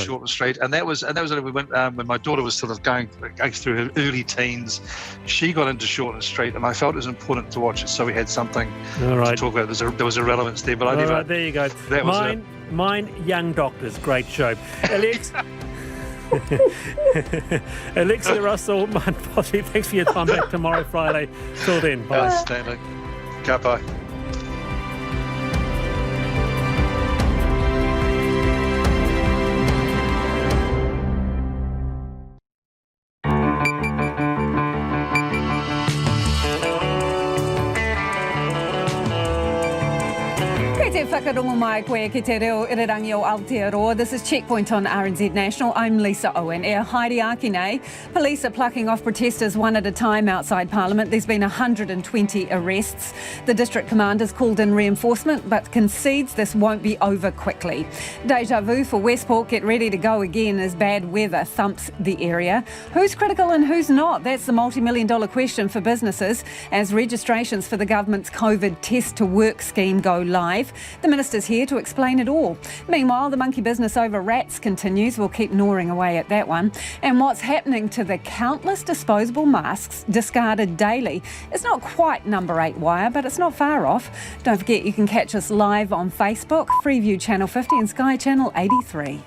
Shortland Street, and that was when we went when my daughter was sort of going through her early teens. She got into Shortland Street, and I felt it was important to watch it, so we had something to talk about. There was a relevance there, but there you go. Mine, Young Doctors, great show. Alexia Russell, Martin Posse, thanks for your time. Back tomorrow, Friday. Till then, bye. Stanley. Bye. Whakarongo mai koe ki te reo irirangi o Aotearoa. This is Checkpoint on RNZ National. I'm Lisa Owen. Haere ake nei. Police are plucking off protesters one at a time outside Parliament. There's been 120 arrests. The district commander's called in reinforcement but concedes this won't be over quickly. Deja vu for Westport. Get ready to go again as bad weather thumps the area. Who's critical and who's not? That's the multi-million-dollar question for businesses as registrations for the government's COVID test to work scheme go live. The Minister's here to explain it all. Meanwhile, the monkey business over rats continues. We'll keep gnawing away at that one. And what's happening to the countless disposable masks discarded daily? It's not quite number 8 wire, but it's not far off. Don't forget you can catch us live on Facebook, Freeview Channel 50 and Sky Channel 83.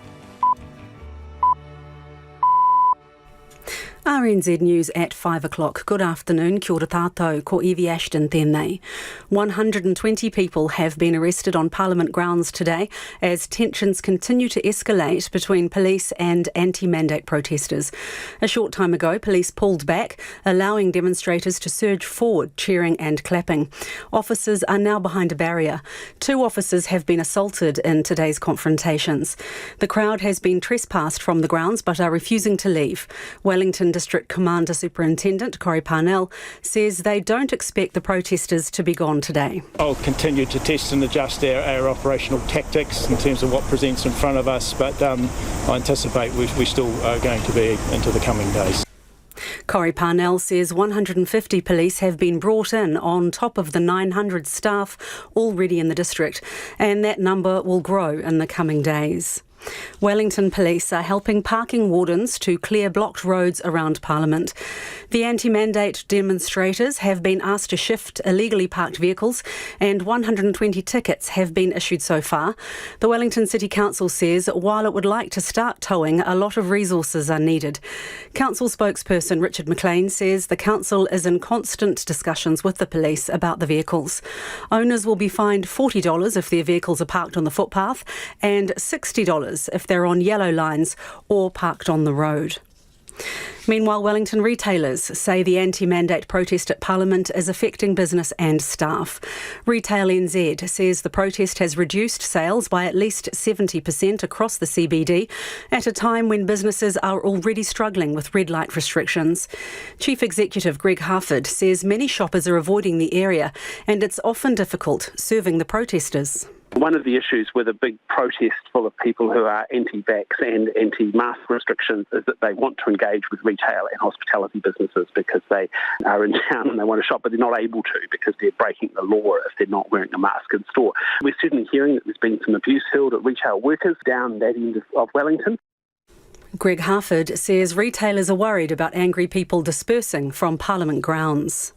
RNZ News at 5 o'clock. Good afternoon, kia ora tātou, ko Evie Ashton tēnei. 120 people have been arrested on Parliament grounds today as tensions continue to escalate between police and anti-mandate protesters. A short time ago, police pulled back, allowing demonstrators to surge forward, cheering and clapping. Officers are now behind a barrier. 2 officers have been assaulted in today's confrontations. The crowd has been trespassed from the grounds but are refusing to leave. Wellington District Commander Superintendent Corey Parnell says they don't expect the protesters to be gone today. I'll continue to test and adjust our operational tactics in terms of what presents in front of us, but I anticipate we still are going to be into the coming days. Corey Parnell says 150 police have been brought in on top of the 900 staff already in the district, and that number will grow in the coming days. Wellington Police are helping parking wardens to clear blocked roads around Parliament. The anti-mandate demonstrators have been asked to shift illegally parked vehicles and 120 tickets have been issued so far. The Wellington City Council says while it would like to start towing, a lot of resources are needed. Council spokesperson Richard McLean says the council is in constant discussions with the police about the vehicles. Owners will be fined $40 if their vehicles are parked on the footpath and $60 if they're on yellow lines or parked on the road. Meanwhile, Wellington retailers say the anti-mandate protest at Parliament is affecting business and staff. Retail NZ says the protest has reduced sales by at least 70% across the CBD at a time when businesses are already struggling with red light restrictions. Chief Executive Greg Harford says many shoppers are avoiding the area and it's often difficult serving the protesters. One of the issues with a big protest full of people who are anti-vax and anti-mask restrictions is that they want to engage with retail and hospitality businesses because they are in town and they want to shop, but they're not able to because they're breaking the law if they're not wearing a mask in store. We're certainly hearing that there's been some abuse hurled at retail workers down that end of Wellington. Greg Harford says retailers are worried about angry people dispersing from Parliament grounds.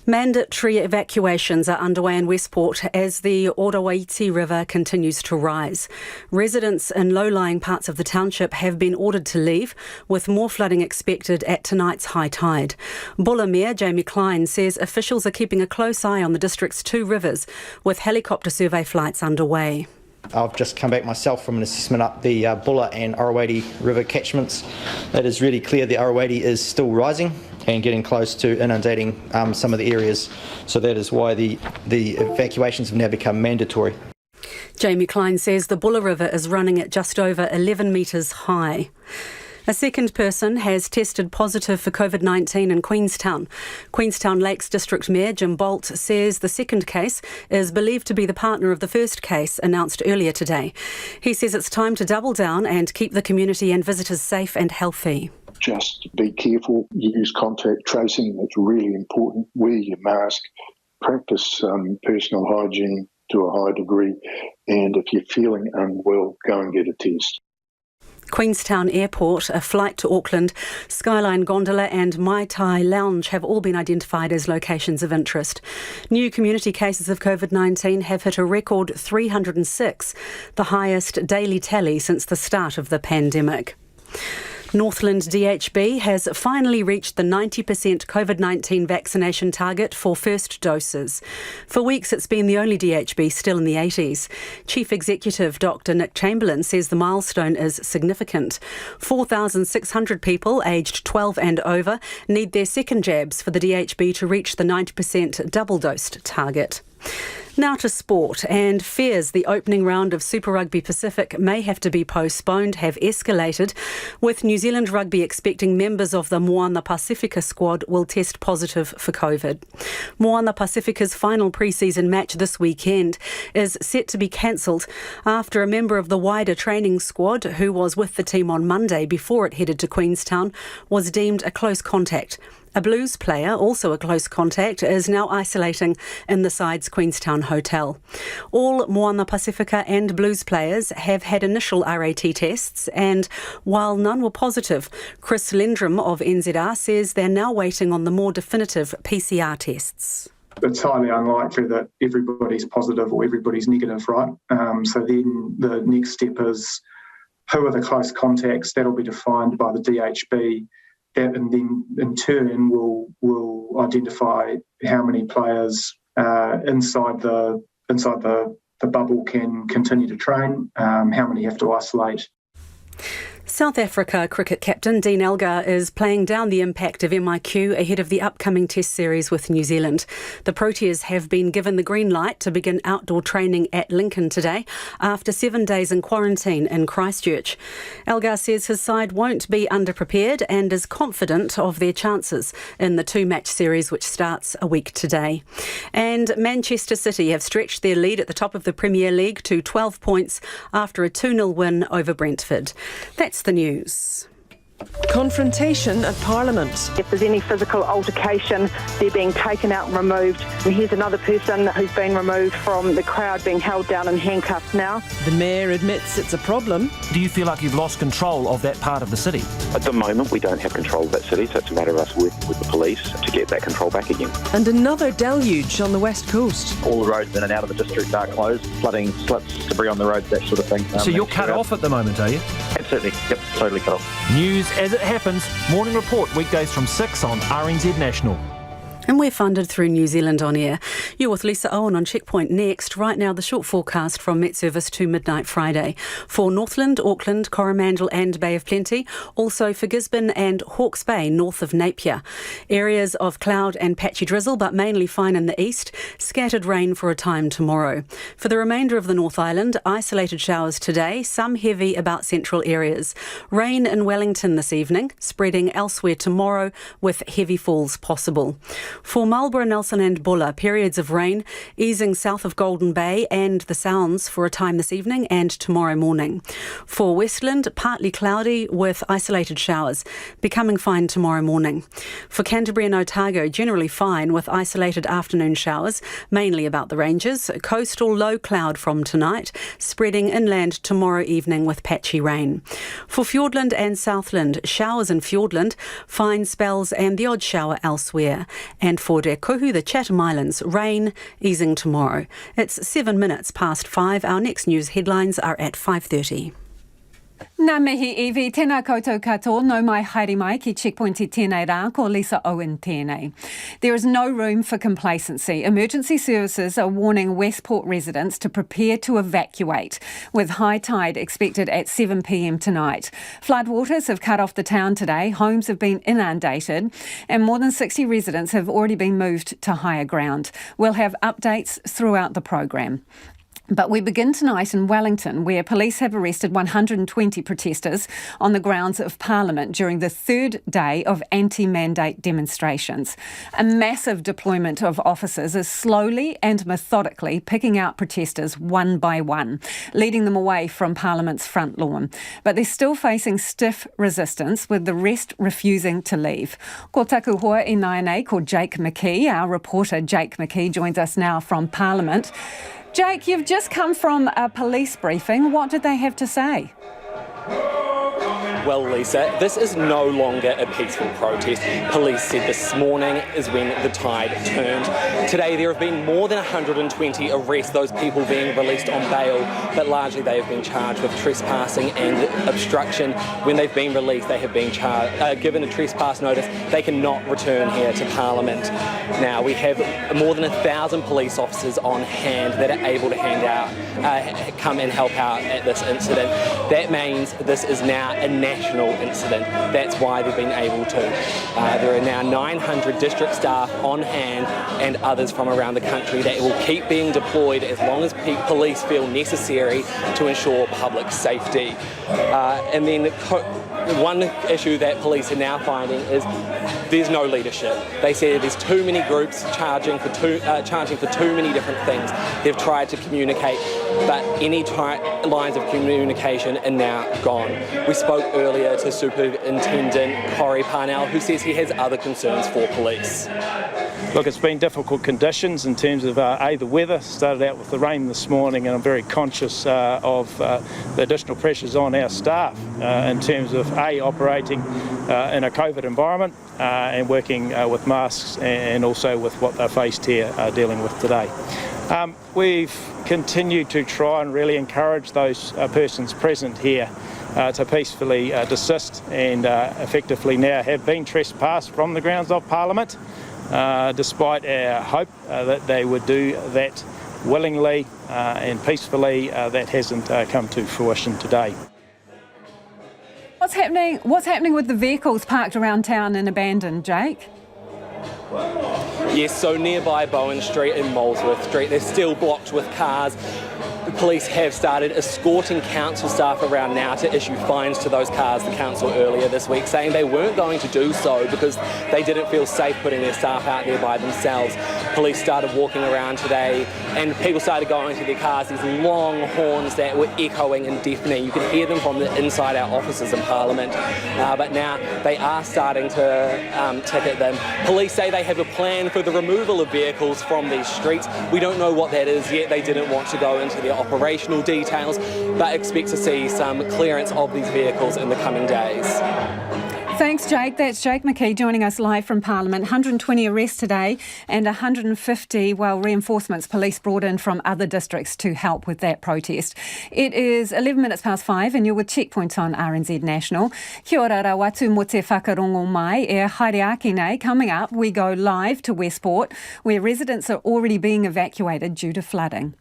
Mandatory evacuations are underway in Westport as the Orawaiti River continues to rise. Residents in low-lying parts of the township have been ordered to leave, with more flooding expected at tonight's high tide. Bulla Mayor Jamie Klein says officials are keeping a close eye on the district's 2 rivers, with helicopter survey flights underway. I've just come back myself from an assessment up the Bulla and Orawaiti River catchments. It is really clear the Orawaiti is still rising and getting close to inundating some of the areas. So that is why the evacuations have now become mandatory. Jamie Klein says the Bulla River is running at just over 11 metres high. A second person has tested positive for COVID-19 in Queenstown. Queenstown Lakes District Mayor Jim Bolt says the second case is believed to be the partner of the first case announced earlier today. He says it's time to double down and keep the community and visitors safe and healthy. Just be careful, use contact tracing, it's really important. Wear your mask, practice personal hygiene to a high degree, and if you're feeling unwell, go and get a test. Queenstown Airport, a flight to Auckland, Skyline Gondola and Mai Tai Lounge have all been identified as locations of interest. New community cases of COVID-19 have hit a record 306, the highest daily tally since the start of the pandemic. Northland DHB has finally reached the 90% COVID-19 vaccination target for first doses. For weeks, it's been the only DHB still in the 80s. Chief Executive Dr Nick Chamberlain says the milestone is significant. 4,600 people aged 12 and over need their second jabs for the DHB to reach the 90% double-dosed target. Now to sport, and fears the opening round of Super Rugby Pacific may have to be postponed have escalated, with New Zealand Rugby expecting members of the Moana Pacifica squad will test positive for COVID. Moana Pacifica's final pre-season match this weekend is set to be cancelled after a member of the wider training squad, who was with the team on Monday before it headed to Queenstown, was deemed a close contact. A Blues player, also a close contact, is now isolating in the side's Queenstown hotel. All Moana Pacifica and Blues players have had initial RAT tests, and while none were positive, Chris Lendrum of NZR says they're now waiting on the more definitive PCR tests. It's highly unlikely that everybody's positive or everybody's negative, right? So then the next step is who are the close contacts. That'll be defined by the DHB. That, and then in turn will identify how many players inside the bubble can continue to train, how many have to isolate. South Africa cricket captain Dean Elgar is playing down the impact of MIQ ahead of the upcoming Test series with New Zealand. The Proteas have been given the green light to begin outdoor training at Lincoln today after 7 days in quarantine in Christchurch. Elgar says his side won't be underprepared and is confident of their chances in the two-match series which starts a week today. And Manchester City have stretched their lead at the top of the Premier League to 12 points after a 2-0 win over Brentford. That's the news. Confrontation at Parliament. If there's any physical altercation, they're being taken out and removed. And here's another person who's been removed from the crowd, being held down and handcuffed now. The Mayor admits it's a problem. Do you feel like you've lost control of that part of the city? At the moment, we don't have control of that city, so it's a matter of us working with the police to get that control back again. And another deluge on the west coast. All the roads in and out of the district are closed. Flooding, slips, debris on the roads, that sort of thing. So you're cut off at the moment, are you? Absolutely. Yep, totally cut off. News as it happens. Morning Report, weekdays from 6 on RNZ National. And we're funded through New Zealand On Air. You're with Lisa Owen on Checkpoint next. Right now, the short forecast from Met Service to midnight Friday. For Northland, Auckland, Coromandel and Bay of Plenty. Also for Gisborne and Hawke's Bay, north of Napier. Areas of cloud and patchy drizzle, but mainly fine in the east. Scattered rain for a time tomorrow. For the remainder of the North Island, isolated showers today, some heavy about central areas. Rain in Wellington this evening, spreading elsewhere tomorrow with heavy falls possible. For Marlborough, Nelson and Buller, periods of rain easing south of Golden Bay and the Sounds for a time this evening and tomorrow morning. For Westland, partly cloudy with isolated showers, becoming fine tomorrow morning. For Canterbury and Otago, generally fine with isolated afternoon showers, mainly about the ranges. Coastal low cloud from tonight, spreading inland tomorrow evening with patchy rain. For Fiordland and Southland, showers in Fiordland, fine spells and the odd shower elsewhere. And for Te Kuhu, the Chatham Islands, rain easing tomorrow. It's 7 minutes past 5. Our next news headlines are at 5:30. Nā mihi iwi, tēnā koutou katoa, no mai haere mai ki Checkpoint I tēnei rā, ko Lisa Owen tēnei. There is no room for complacency. Emergency services are warning Westport residents to prepare to evacuate, with high tide expected at 7 p.m. tonight. Floodwaters have cut off the town today, homes have been inundated, and more than 60 residents have already been moved to higher ground. We'll have updates throughout the programme. But we begin tonight in Wellington, where police have arrested 120 protesters on the grounds of Parliament during the third day of anti-mandate demonstrations. A massive deployment of officers is slowly and methodically picking out protesters one by one, leading them away from Parliament's front lawn. But they're still facing stiff resistance, with the rest refusing to leave. Ko taku hoa I nāianei, ko Jake McKee. Our reporter Jake McKee joins us now from Parliament. Jake, you've just come from a police briefing. What did they have to say? Well, Lisa, this is no longer a peaceful protest. Police said this morning is when the tide turned. Today there have been more than 120 arrests, those people being released on bail, but largely they have been charged with trespassing and obstruction. When they've been released, they have been given a trespass notice. They cannot return here to Parliament. Now, we have more than 1,000 police officers on hand that are able to come and help out at this incident. That means this is now a national incident. That's why they've been able to. There are now 900 district staff on hand and others from around the country that will keep being deployed as long as police feel necessary to ensure public safety. And then one issue that police are now finding is there's no leadership. They say there's too many groups charging for too many different things. They've tried to communicate, but any lines of communication are now gone. We spoke earlier to Superintendent Corey Parnell, who says he has other concerns for police. Look, it's been difficult conditions in terms of the weather. Started out with the rain this morning, and I'm very conscious of the additional pressures on our staff in terms of operating in a COVID environment and working with masks and also with what they're faced here dealing with today. We've continued to try and really encourage those persons present here to peacefully desist and effectively now have been trespassed from the grounds of Parliament. Despite our hope that they would do that willingly and peacefully, that hasn't come to fruition today. What's happening with the vehicles parked around town and abandoned, Jake? Yes, so nearby Bowen Street and Molesworth Street, they're still blocked with cars. The police have started escorting council staff around now to issue fines to those cars, the council earlier this week, saying they weren't going to do so because they didn't feel safe putting their staff out there by themselves. Police started walking around today and people started going to their cars, these long horns that were echoing and deafening. You could hear them from the inside our offices in Parliament. But now they are starting to ticket them. Police say they have a plan for the removal of vehicles from these streets. We don't know what that is yet. They didn't want to go into their operational details, but expect to see some clearance of these vehicles in the coming days. Thanks, Jake. That's Jake McKee joining us live from Parliament. 120 arrests today and 150, reinforcements police brought in from other districts to help with that protest. It is 11 minutes past 5 and you're with Checkpoint on RNZ National. Kia ora rawatu mo te whakarongo mai e haere ake nei. Coming up, we go live to Westport, where residents are already being evacuated due to flooding.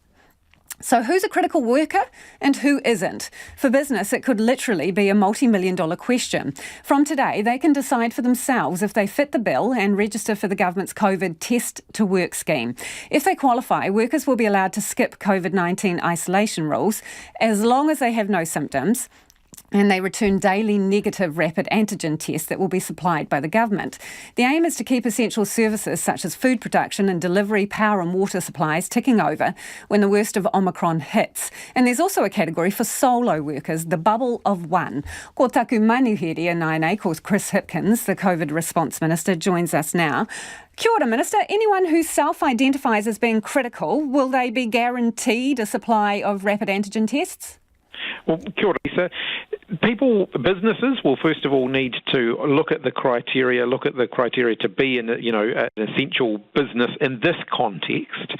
So who's a critical worker and who isn't? For business, it could literally be a multi-million-dollar question. From today, they can decide for themselves if they fit the bill and register for the government's COVID Test to Work scheme. If they qualify, workers will be allowed to skip COVID-19 isolation rules as long as they have no symptoms and they return daily negative rapid antigen tests that will be supplied by the government. The aim is to keep essential services such as food production and delivery, power and water supplies ticking over when the worst of Omicron hits. And there's also a category for solo workers, the bubble of one. Ko taku manuhiri nainei, called Chris Hipkins, the COVID response minister, joins us now. Kia ora, Minister. Anyone who self-identifies as being critical, will they be guaranteed a supply of rapid antigen tests? Well, kia ora, Lisa. Businesses will first of all need to look at the criteria to be in, an essential business in this context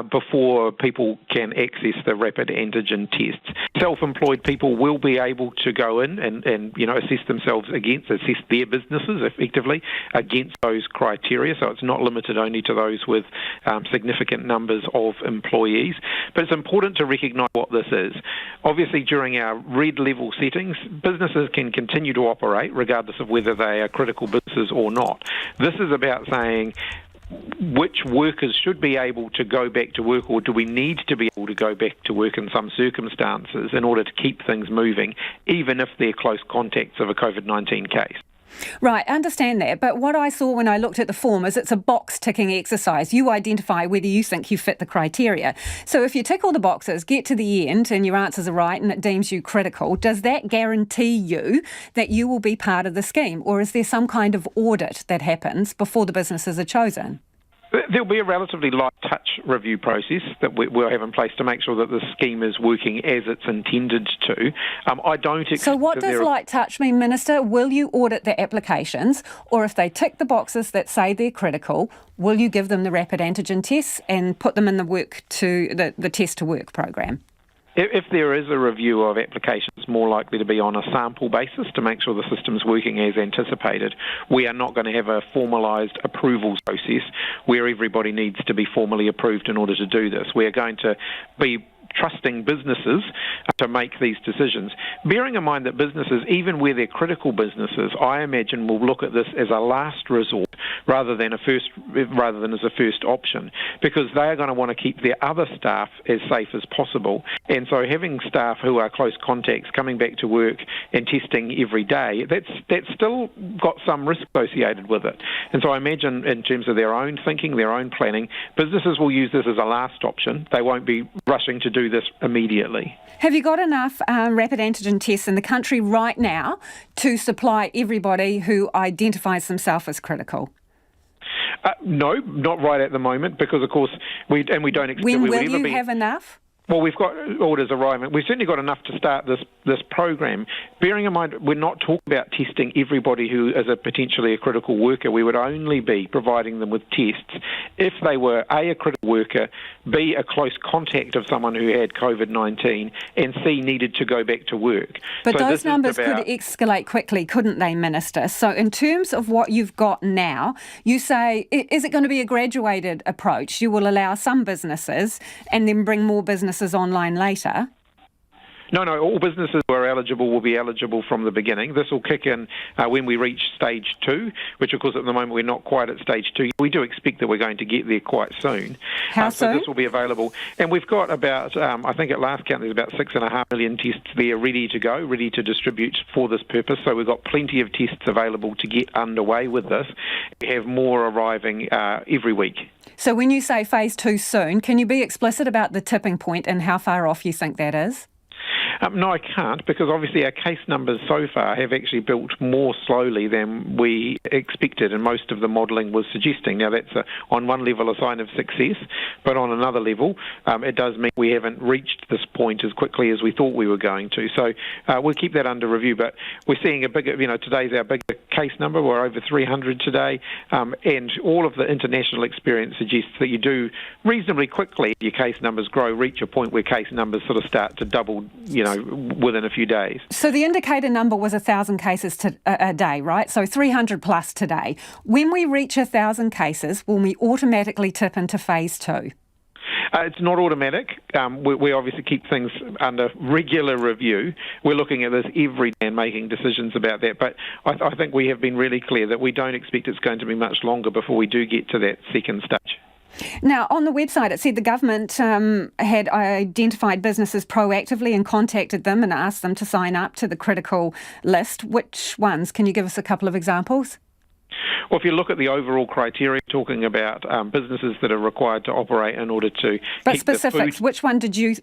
before people can access the rapid antigen tests. Self-employed people will be able to go in and assess their businesses effectively against those criteria. So it's not limited only to those with significant numbers of employees. But it's important to recognise what this is. Obviously, during our red level settings, businesses can continue to operate regardless of whether they are critical businesses or not. This is about saying which workers should be able to go back to work, or do we need to be able to go back to work in some circumstances in order to keep things moving, even if they're close contacts of a COVID-19 case. Right, I understand that, but what I saw when I looked at the form is it's a box-ticking exercise. You identify whether you think you fit the criteria. So if you tick all the boxes, get to the end and your answers are right and it deems you critical, does that guarantee you that you will be part of the scheme? Or is there some kind of audit that happens before the businesses are chosen? There'll be a relatively light touch review process that we'll have in place to make sure that the scheme is working as it's intended to. I don't expect. So what does light touch mean, Minister? Will you audit their applications, or if they tick the boxes that say they're critical, will you give them the rapid antigen tests and put them in the test to work program? If there is a review of applications, it's more likely to be on a sample basis to make sure the system's working as anticipated. We are not going to have a formalised approvals process where everybody needs to be formally approved in order to do this. We are going to be trusting businesses to make these decisions. Bearing in mind that businesses, even where they're critical businesses, I imagine will look at this as a last resort rather than as a first option, because they are going to want to keep their other staff as safe as possible. And so having staff who are close contacts coming back to work and testing every day, that's still got some risk associated with it. And so I imagine in terms of their own thinking, their own planning, businesses will use this as a last option. They won't be rushing to do this immediately. Have you got enough rapid antigen tests in the country right now to supply everybody who identifies themselves as critical? No, not right at the moment, because of course we don't expect when we will would ever you be. have enough? Well, we've got orders arriving. We've certainly got enough to start this program. Bearing in mind, we're not talking about testing everybody who is potentially a critical worker. We would only be providing them with tests if they were A, a critical worker, B, a close contact of someone who had COVID-19, and C, needed to go back to work. But those numbers could escalate quickly, couldn't they, Minister? So in terms of what you've got now, you say, is it going to be a graduated approach? You will allow some businesses and then bring more businesses online later? No, all businesses who are eligible will be eligible from the beginning. This will kick in when we reach stage 2, which of course at the moment we're not quite at stage 2. We do expect that we're going to get there quite soon. How soon? So this will be available. And we've got about, I think at last count, there's about 6.5 million tests there ready to go, ready to distribute for this purpose. So we've got plenty of tests available to get underway with this. We have more arriving every week. So when you say phase 2 soon, can you be explicit about the tipping point and how far off you think that is? No, I can't, because obviously our case numbers so far have actually built more slowly than we expected, and most of the modelling was suggesting. Now, that's on one level a sign of success, but on another level, it does mean we haven't reached this point as quickly as we thought we were going to. So we'll keep that under review, but we're seeing a bigger, today's our bigger case number. We're over 300 today, and all of the international experience suggests that you do reasonably quickly, your case numbers grow, reach a point where case numbers sort of start to double, within a few days. So the indicator number was 1,000 cases a day, right? So 300 plus today. When we reach 1,000 cases, will we automatically tip into phase 2? It's not automatic. We obviously keep things under regular review. We're looking at this every day and making decisions about that. But I think we have been really clear that we don't expect it's going to be much longer before we do get to that second stage. Now, on the website, it said the government had identified businesses proactively and contacted them and asked them to sign up to the critical list. Which ones? Can you give us a couple of examples? Well, if you look at the overall criteria, talking about businesses that are required to operate in order to keep specifics, the food.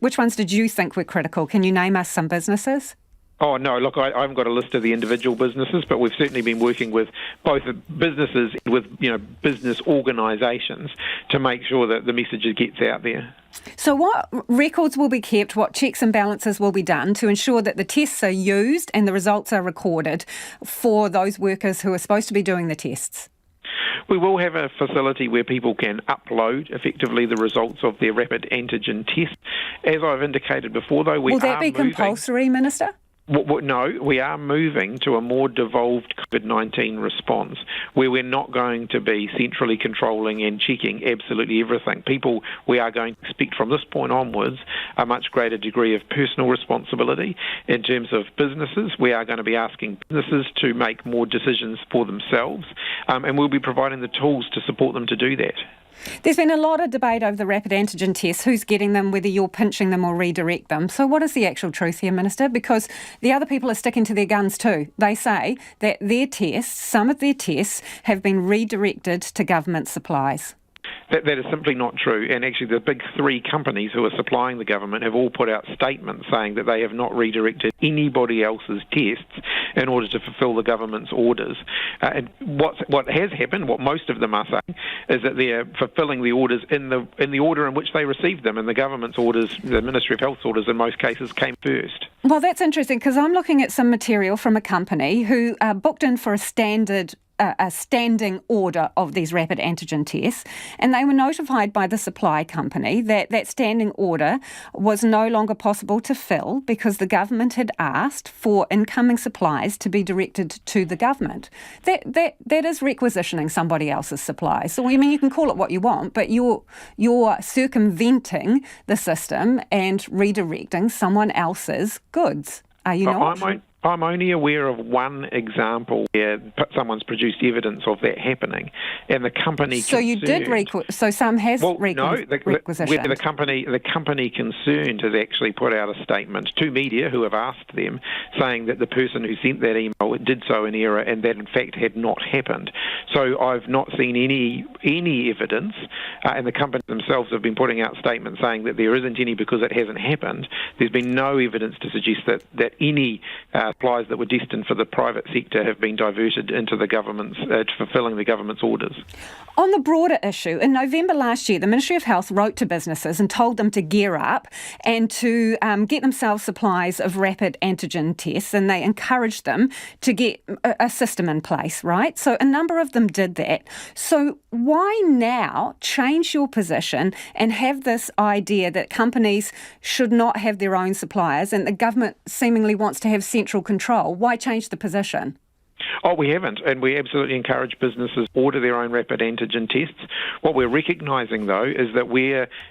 Which ones did you think were critical? Can you name us some businesses? Oh, no, look, I haven't got a list of the individual businesses, but we've certainly been working with both businesses and with, business organisations to make sure that the message gets out there. So what records will be kept, what checks and balances will be done to ensure that the tests are used and the results are recorded for those workers who are supposed to be doing the tests? We will have a facility where people can upload effectively the results of their rapid antigen test. As I've indicated before, though, will that be compulsory, Minister? No, we are moving to a more devolved COVID-19 response where we're not going to be centrally controlling and checking absolutely everything. We are going to expect from this point onwards a much greater degree of personal responsibility. In terms of businesses, we are going to be asking businesses to make more decisions for themselves, and we'll be providing the tools to support them to do that. There's been a lot of debate over the rapid antigen tests, who's getting them, whether you're pinching them or redirect them. So what is the actual truth here, Minister? Because the other people are sticking to their guns too. They say that their tests, some of their tests, have been redirected to government supplies. That is simply not true. And actually the big three companies who are supplying the government have all put out statements saying that they have not redirected anybody else's tests in order to fulfil the government's orders. And what has happened, what most of them are saying, is that they're fulfilling the orders in the order in which they received them, and the government's orders, the Ministry of Health's orders in most cases, came first. Well, that's interesting, because I'm looking at some material from a company who booked in for a standing order of these rapid antigen tests, and they were notified by the supply company that that standing order was no longer possible to fill because the government had asked for incoming supplies to be directed to the government. That is requisitioning somebody else's supplies. So, I mean, you can call it what you want, but you're circumventing the system and redirecting someone else's goods. Are you not? I'm only aware of one example where someone's produced evidence of that happening, and the company. So you did so some has requisitioned. The company concerned has actually put out a statement to media who have asked them, saying that the person who sent that email did so in error, and that in fact had not happened. So I've not seen any evidence, and the company themselves have been putting out statements saying that there isn't any because it hasn't happened. There's been no evidence to suggest that any supplies that were destined for the private sector have been diverted into the government's, fulfilling the government's orders. On the broader issue, in November last year, the Ministry of Health wrote to businesses and told them to gear up and to get themselves supplies of rapid antigen tests, and they encouraged them to get a system in place, right? So a number of them did that. So why now change your position and have this idea that companies should not have their own suppliers and the government seemingly wants to have central control? Why change the position? Oh, we haven't, and we absolutely encourage businesses to order their own rapid antigen tests. What we're recognising, though, is that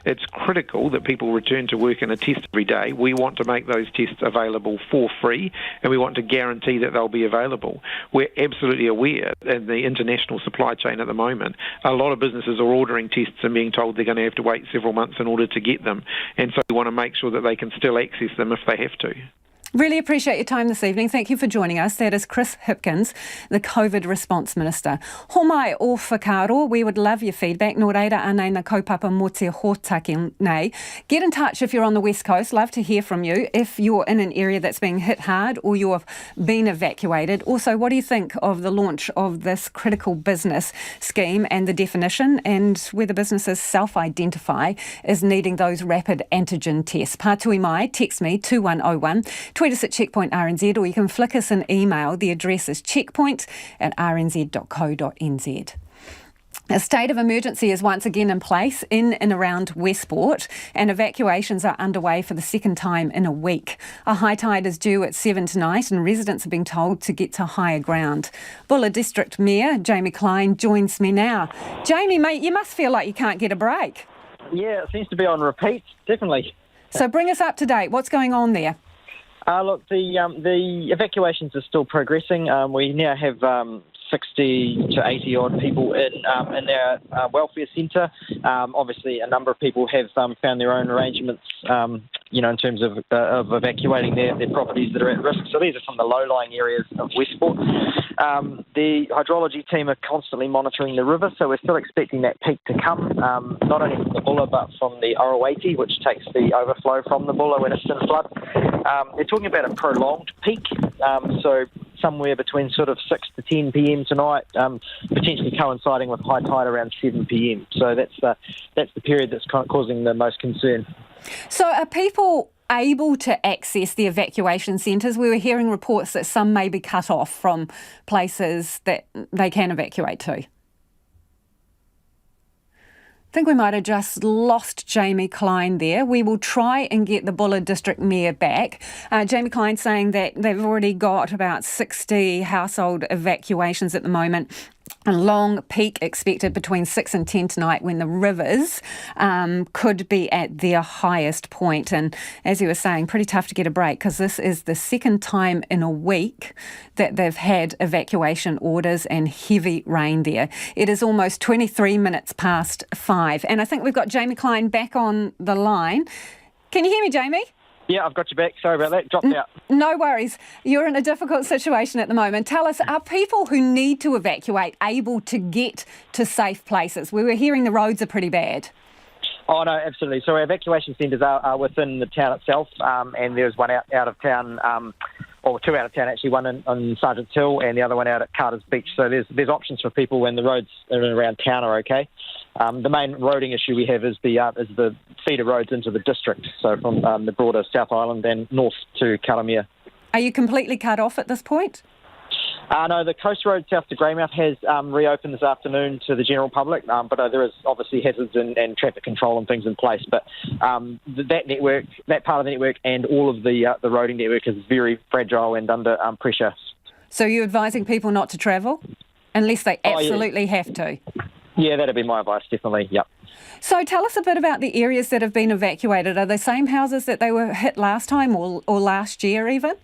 it's critical that people return to work and a test every day. We want to make those tests available for free, and we want to guarantee that they'll be available. We're absolutely aware in the international supply chain at the moment, a lot of businesses are ordering tests and being told they're going to have to wait several months in order to get them, and so we want to make sure that they can still access them if they have to. Really appreciate your time this evening. Thank you for joining us. That is Chris Hipkins, the COVID Response Minister. Homai o whakaro, we would love your feedback. Nō reira anei na kaupapa mo te hōtaki nei. Get in touch if you're on the West Coast. Love to hear from you if you're in an area that's being hit hard or you've been evacuated. Also, what do you think of the launch of this critical business scheme and the definition, and whether businesses self-identify as needing those rapid antigen tests? Pātui mai, text me 2101. Tweet us at Checkpoint RNZ, or you can flick us an email. The address is checkpoint@rnz.co.nz. A state of emergency is once again in place in and around Westport, and evacuations are underway for the second time in a week. A high tide is due at 7 tonight, and residents are being told to get to higher ground. Bulla District Mayor Jamie Klein joins me now. Jamie, mate, you must feel like you can't get a break. Yeah, it seems to be on repeat, definitely. So bring us up to date. What's going on there? Look, the evacuations are still progressing. We now have 60 to 80 odd people in our welfare centre. Obviously, a number of people have found their own arrangements, in terms of evacuating their properties that are at risk. So these are some of the low-lying areas of Westport. The hydrology team are constantly monitoring the river, so we're still expecting that peak to come, not only from the Bulla but from the Orowati, which takes the overflow from the Bulla when it's in flood. They're talking about a prolonged peak, so somewhere between sort of 6 to 10 p.m. tonight, potentially coinciding with high tide around 7 p.m. So that's the period that's causing the most concern. So are people able to access the evacuation centres? We were hearing reports that some may be cut off from places that they can evacuate to. I think we might have just lost Jamie Klein there. We will try and get the Bulla District Mayor back. Jamie Klein saying that they've already got about 60 household evacuations at the moment. A long peak expected between 6 and 10 tonight when the rivers could be at their highest point. And as you were saying, pretty tough to get a break because this is the second time in a week that they've had evacuation orders and heavy rain there. It is almost 23 minutes past 5. And I think we've got Jamie Klein back on the line. Can you hear me, Jamie? Yeah, I've got you back. Sorry about that. Dropped out. No worries. You're in a difficult situation at the moment. Tell us, are people who need to evacuate able to get to safe places? We were hearing the roads are pretty bad. Oh, no, absolutely. So our evacuation centres are within the town itself, and there's one out of town, or two out of town actually, one on Sergeant's Hill and the other one out at Carter's Beach. So there's options for people when the roads around town are okay. The main roading issue we have is the feeder roads into the district, so from the broader South Island and north to Kalamia. Are you completely cut off at this point? No, the coast road south to Greymouth has reopened this afternoon to the general public, but there is obviously hazards and traffic control and things in place. But that part of the network and all of the roading network is very fragile and under pressure. So you're advising people not to travel unless they absolutely have to? Yeah, that'd be my advice, definitely, yep. So tell us a bit about the areas that have been evacuated. Are they the same houses that they were hit last time or last year even?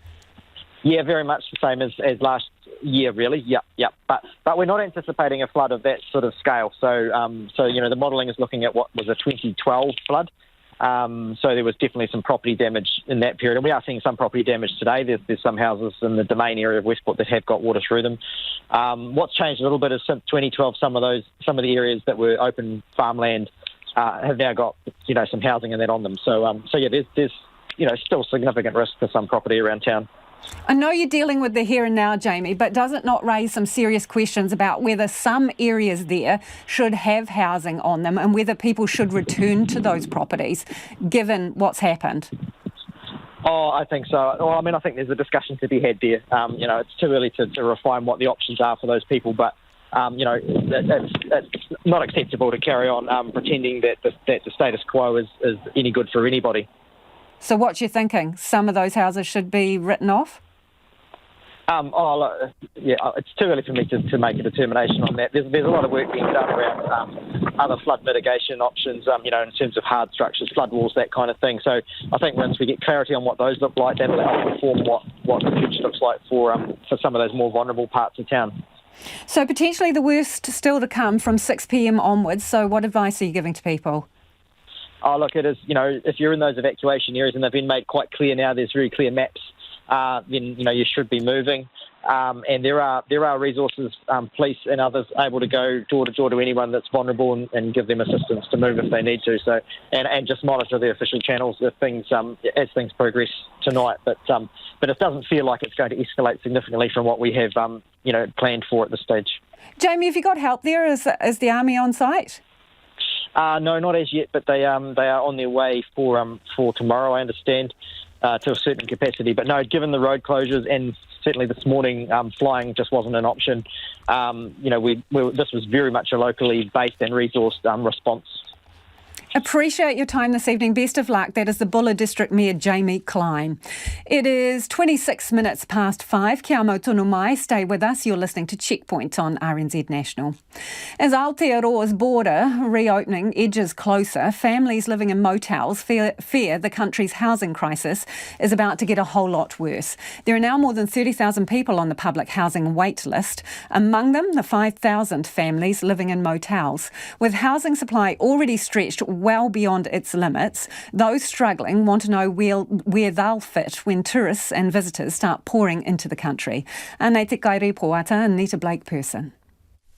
Yeah, very much the same as last year, really. Yep. But we're not anticipating a flood of that sort of scale. So the modelling is looking at what was a 2012 flood. So there was definitely some property damage in that period, and we are seeing some property damage today. There's some houses in the domain area of Westport that have got water through them. What's changed a little bit is since 2012, some of the areas that were open farmland have now got some housing and that on them. So there's still significant risk for some property around town. I know you're dealing with the here and now, Jamie, but does it not raise some serious questions about whether some areas there should have housing on them and whether people should return to those properties, given what's happened? Oh, I think so. Well, I think there's a discussion to be had there. It's too early to refine what the options are for those people, but it's not acceptable to carry on pretending that the status quo is any good for anybody. So what's your thinking? Some of those houses should be written off? It's too early for me to make a determination on that. There's a lot of work being done around other flood mitigation options, in terms of hard structures, flood walls, that kind of thing. So I think once we get clarity on what those look like, that'll help inform what the future looks like for some of those more vulnerable parts of town. So potentially the worst still to come from 6 p.m. onwards. So what advice are you giving to people? Oh, look, it is, if you're in those evacuation areas, and they've been made quite clear now, there's very clear maps, then, you should be moving. And there are resources, police and others, able to go door to door to anyone that's vulnerable and give them assistance to move if they need to. So, and just monitor the official channels if as things progress tonight. But it doesn't feel like it's going to escalate significantly from what we have, planned for at this stage. Jamie, have you got help there? Is the Army on site? No, not as yet, but they are on their way for tomorrow, I understand, to a certain capacity. But no, given the road closures and certainly this morning flying just wasn't an option, this was very much a locally based and resourced response. Appreciate your time this evening. Best of luck. That is the Buller District Mayor Jamie Klein. It is 26 minutes past 5. Kia mau tonu mai. Stay with us. You're listening to Checkpoint on RNZ National. As Aotearoa's border reopening edges closer, families living in motels fear the country's housing crisis is about to get a whole lot worse. There are now more than 30,000 people on the public housing wait list. Among them, the 5,000 families living in motels. With housing supply already stretched well beyond its limits, those struggling want to know where they'll fit when tourists and visitors start pouring into the country. Anei te kairi poata, Anita Blake person.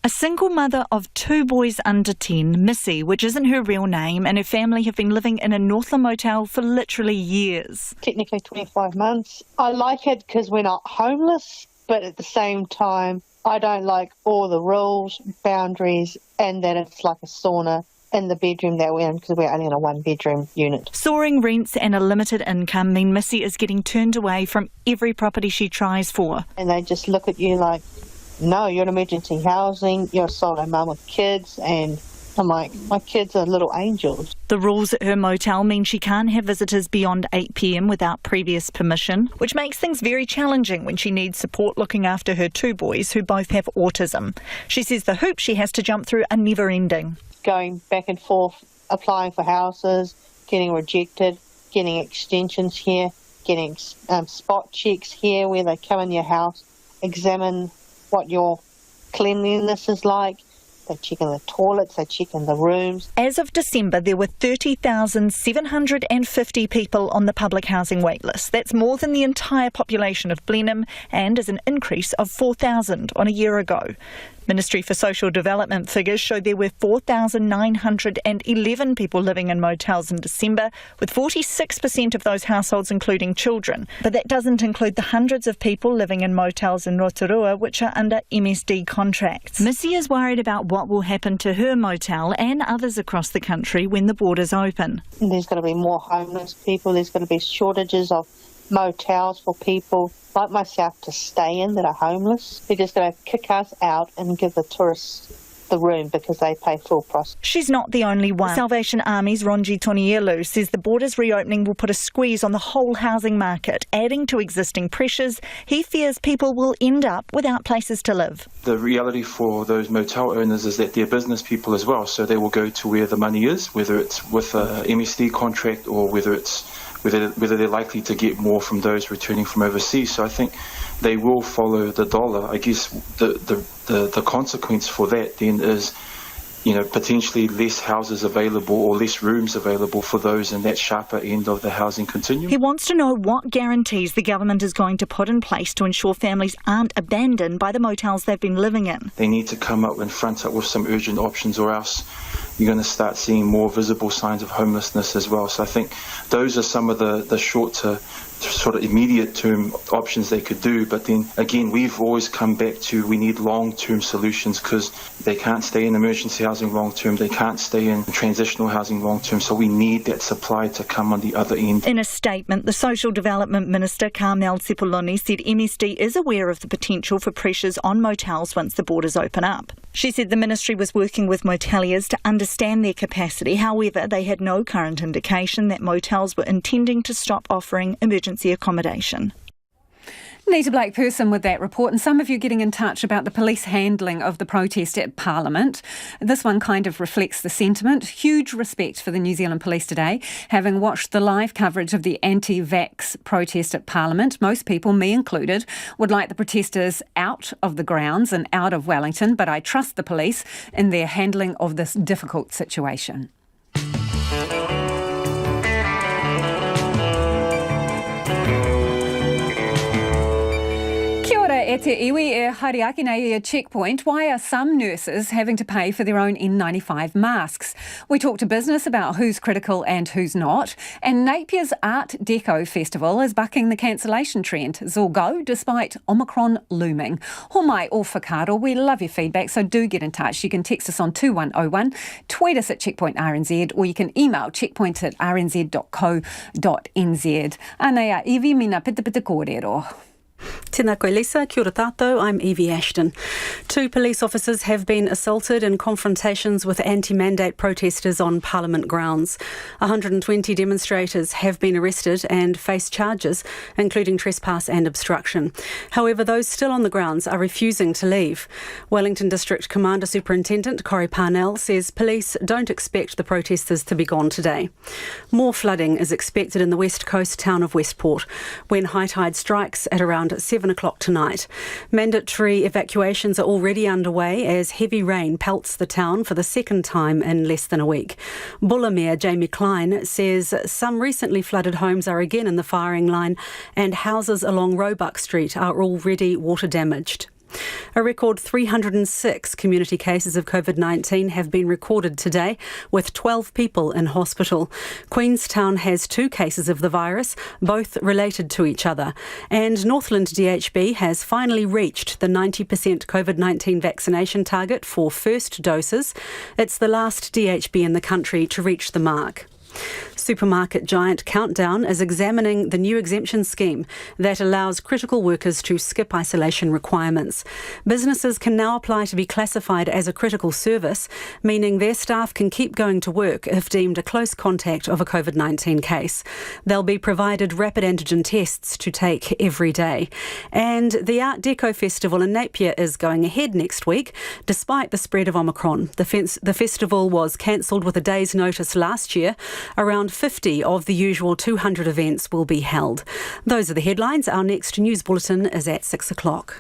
A single mother of 2 boys under 10, Missy, which isn't her real name, and her family have been living in a Northland motel for literally years. Technically 25 months. I like it because we're not homeless, but at the same time, I don't like all the rules, boundaries, and that it's like a sauna in the bedroom that we're in because we're only in a 1-bedroom unit. Soaring rents and a limited income mean Missy is getting turned away from every property she tries for. And they just look at you like, no, you're in emergency housing, you're a solo mum with kids, and I'm like, my kids are little angels. The rules at her motel mean she can't have visitors beyond 8 p.m. without previous permission, which makes things very challenging when she needs support looking after her 2 boys who both have autism. She says the hoops she has to jump through are never ending. Going back and forth, applying for houses, getting rejected, getting extensions here, getting spot checks here where they come in your house, examine what your cleanliness is like. they check in the toilets, they check in the rooms. As of December, there were 30,750 people on the public housing waitlist. That's more than the entire population of Blenheim and is an increase of 4,000 on a year ago. Ministry for Social Development figures show there were 4,911 people living in motels in December, with 46% of those households including children. But that doesn't include the hundreds of people living in motels in Rotorua which are under MSD contracts. Missy is worried about what will happen to her motel and others across the country when the borders open. There's going to be more homeless people, there's going to be shortages of motels for people like myself to stay in that are homeless. They're just going to kick us out and give the tourists the room because they pay full price. She's not the only one. Salvation Army's Ronji Tonielu says the borders reopening will put a squeeze on the whole housing market, adding to existing pressures. He fears people will end up without places to live. The reality for those motel owners is that they're business people as well, so they will go to where the money is, whether it's with a MSD contract or whether they're likely to get more from those returning from overseas. So I think they will follow the dollar. I guess the consequence for that then is, potentially less houses available or less rooms available for those in that sharper end of the housing continuum. He wants to know what guarantees the government is going to put in place to ensure families aren't abandoned by the motels they've been living in. They need to come up and front up with some urgent options, or else you're going to start seeing more visible signs of homelessness as well. So I think those are some of the short to sort of immediate term options they could do. But then again, we've always come back to we need long-term solutions, because they can't stay in emergency housing long-term, they can't stay in transitional housing long-term, so we need that supply to come on the other end. In a statement, the Social Development Minister Carmel Sepuloni said MSD is aware of the potential for pressures on motels once the borders open up. She said the ministry was working with moteliers to understand their capacity. However, they had no current indication that motels were intending to stop offering emergency accommodation. Nita Blake Person with that report, and some of you getting in touch about the police handling of the protest at Parliament. This one kind of reflects the sentiment. Huge respect for the New Zealand Police today. Having watched the live coverage of the anti-vax protest at Parliament, most people, me included, would like the protesters out of the grounds and out of Wellington, but I trust the police in their handling of this difficult situation. E te iwi e hariaki nei checkpoint, why are some nurses having to pay for their own N95 masks? We talk to business about who's critical and who's not. And Napier's Art Deco Festival is bucking the cancellation trend. It's all go despite Omicron looming. Homai o whakaaro, we love your feedback, so do get in touch. You can text us on 2101, tweet us at Checkpoint RNZ, or you can email checkpoint@rnz.co.nz. Anea, iwi mina pita kōrero. Tēnā koe Lisa, kia ora tātou, I'm Evie Ashton. 2 police officers have been assaulted in confrontations with anti-mandate protesters on Parliament grounds. 120 demonstrators have been arrested and face charges, including trespass and obstruction. However, those still on the grounds are refusing to leave. Wellington District Commander Superintendent Corey Parnell says police don't expect the protesters to be gone today. More flooding is expected in the west coast town of Westport when high tide strikes at around 7 o'clock tonight. Mandatory evacuations are already underway as heavy rain pelts the town for the second time in less than a week. Buller Mayor Jamie Klein says some recently flooded homes are again in the firing line and houses along Roebuck Street are already water damaged. A record 306 community cases of COVID-19 have been recorded today, with 12 people in hospital. Queenstown has 2 cases of the virus, both related to each other. And Northland DHB has finally reached the 90% COVID-19 vaccination target for first doses. It's the last DHB in the country to reach the mark. Supermarket giant Countdown is examining the new exemption scheme that allows critical workers to skip isolation requirements. Businesses can now apply to be classified as a critical service, meaning their staff can keep going to work if deemed a close contact of a COVID-19 case. They'll be provided rapid antigen tests to take every day. And the Art Deco Festival in Napier is going ahead next week, despite the spread of Omicron. The festival was cancelled with a day's notice last year. Around 50 of the usual 200 events will be held. Those are the headlines. Our next news bulletin is at 6 o'clock.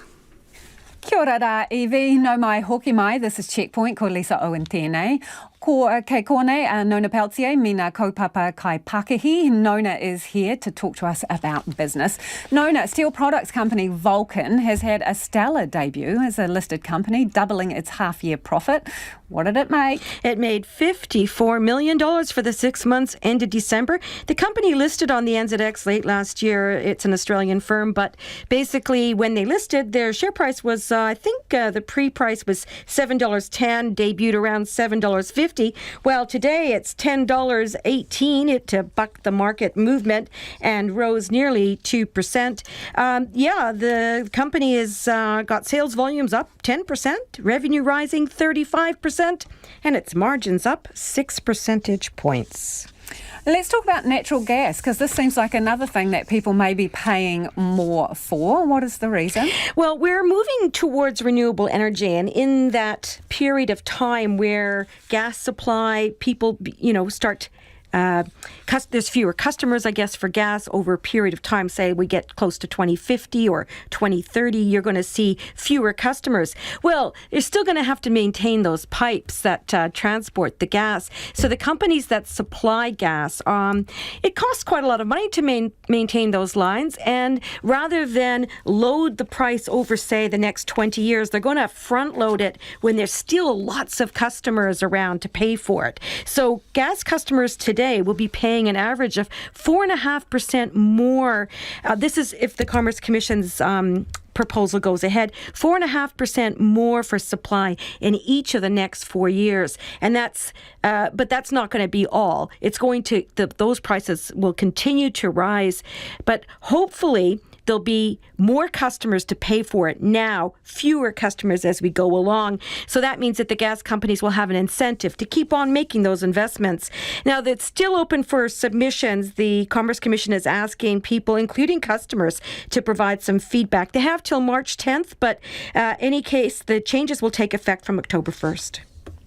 Kia ora rā, Evie. No mai hoki mai. This is Checkpoint. Ko Lisa Owen tēnei. Ko kei kone, Nona Peltier, mina kaupapa kai Pakihi. Nona is here to talk to us about business. Nona, steel products company Vulcan has had a stellar debut as a listed company, doubling its half-year profit. What did it make? It made $54 million for the 6 months ended December. The company listed on the NZX late last year. It's an Australian firm, but basically when they listed, their share price was, I think the pre-price was $7.10, debuted around $7.50. Well, today it's $10.18. It bucked the market movement and rose nearly 2%. The company has got sales volumes up 10%, revenue rising 35%, and its margins up 6 percentage points. Let's talk about natural gas, because this seems like another thing that people may be paying more for. What is the reason? Well, we're moving towards renewable energy, and in that period of time where gas supply, people, start... there's fewer customers, I guess, for gas over a period of time. Say we get close to 2050 or 2030, you're going to see fewer customers. Well, you're still going to have to maintain those pipes that transport the gas. So the companies that supply gas, it costs quite a lot of money to maintain those lines. And rather than load the price over, say, the next 20 years, they're going to front load it when there's still lots of customers around to pay for it. So gas customers today will be paying an average of 4.5% more. This is if the Commerce Commission's proposal goes ahead, 4.5% more for supply in each of the next 4 years. And but that's not going to be all. It's going to, those prices will continue to rise, but hopefully there'll be more customers to pay for it now, fewer customers as we go along. So that means that the gas companies will have an incentive to keep on making those investments. Now, that's still open for submissions. The Commerce Commission is asking people, including customers, to provide some feedback. They have till March 10th, but any case, the changes will take effect from October 1st.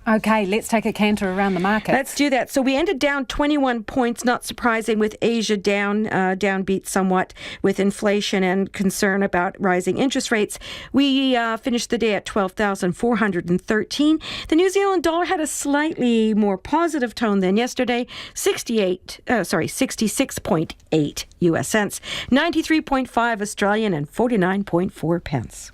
Okay, let's take a canter around the market. Let's do that. So we ended down 21 points, not surprising, with Asia downbeat somewhat with inflation and concern about rising interest rates. We finished the day at 12,413. The New Zealand dollar had a slightly more positive tone than yesterday, 66.8 US cents, 93.5 Australian and 49.4 pence.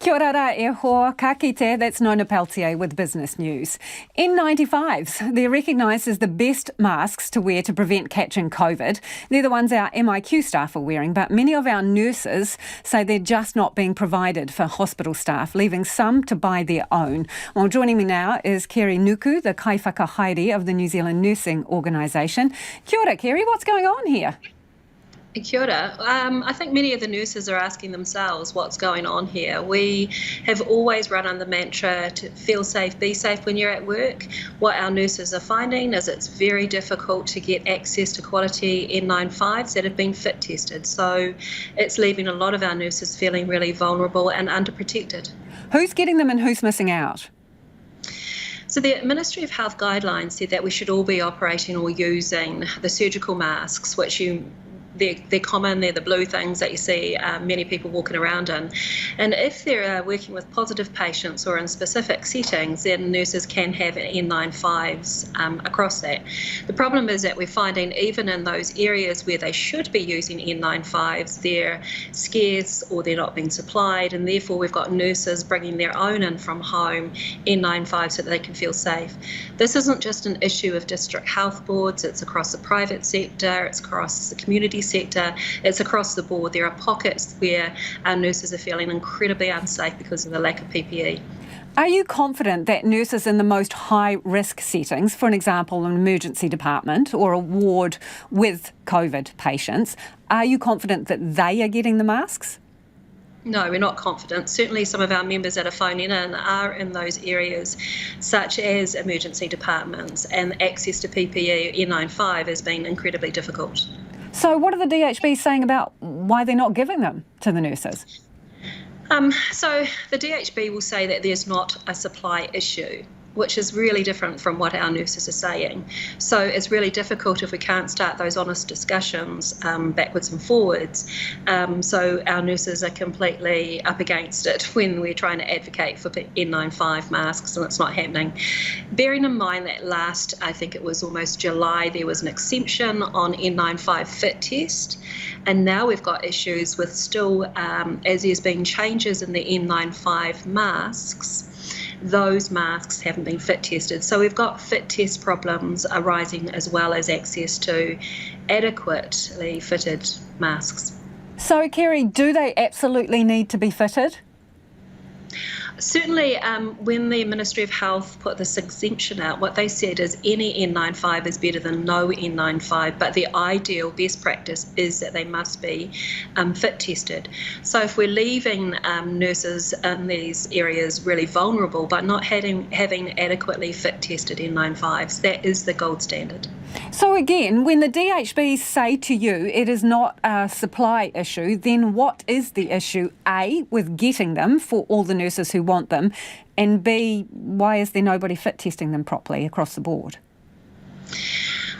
Kia ora rā e hoa, ka kite, that's Nona Peltier with Business News. N95s, they're recognised as the best masks to wear to prevent catching COVID. They're the ones our MIQ staff are wearing, but many of our nurses say they're just not being provided for hospital staff, leaving some to buy their own. Well, joining me now is Kerry Nuku, the kaiwhakahaere of the New Zealand Nursing Organisation. Kia ora, Kerry, what's going on here? Kia ora. I think many of the nurses are asking themselves what's going on here. We have always run on the mantra to feel safe, be safe when you're at work. What our nurses are finding is it's very difficult to get access to quality N95s that have been fit tested. So it's leaving a lot of our nurses feeling really vulnerable and underprotected. Who's getting them and who's missing out? So the Ministry of Health guidelines said that we should all be operating or using the surgical masks, which they're common, they're the blue things that you see many people walking around in. And if they're working with positive patients or in specific settings, then nurses can have N95s across that. The problem is that we're finding even in those areas where they should be using N95s, they're scarce or they're not being supplied, and therefore we've got nurses bringing their own in from home, N95s, so that they can feel safe. This isn't just an issue of district health boards, it's across the private sector, it's across the community sector, it's across the board. There are pockets where our nurses are feeling incredibly unsafe because of the lack of PPE. Are you confident that nurses in the most high-risk settings, for an example, an emergency department or a ward with COVID patients, are you confident that they are getting the masks? No, we're not confident. Certainly some of our members that are phoning in are in those areas, such as emergency departments, and access to PPE N95 has been incredibly difficult. So what are the DHB saying about why they're not giving them to the nurses? So the DHB will say that there's not a supply issue. which is really different from what our nurses are saying. So it's really difficult if we can't start those honest discussions backwards and forwards. So our nurses are completely up against it when we're trying to advocate for N95 masks, and it's not happening. Bearing in mind that last, I think it was almost July, there was an exemption on N95 fit test, and now we've got issues with still, as there's been changes in the N95 masks, those masks haven't been fit tested. So we've got fit test problems arising as well as access to adequately fitted masks. So, Kerry, do they absolutely need to be fitted? Certainly, when the Ministry of Health put this exemption out, what they said is any N95 is better than no N95, but the ideal best practice is that they must be fit tested. So if we're leaving nurses in these areas really vulnerable by not having adequately fit tested N95s, that is the gold standard. So again, when the DHBs say to you it is not a supply issue, then what is the issue? A, with getting them for all the nurses who want them, and B, why is there nobody fit testing them properly across the board?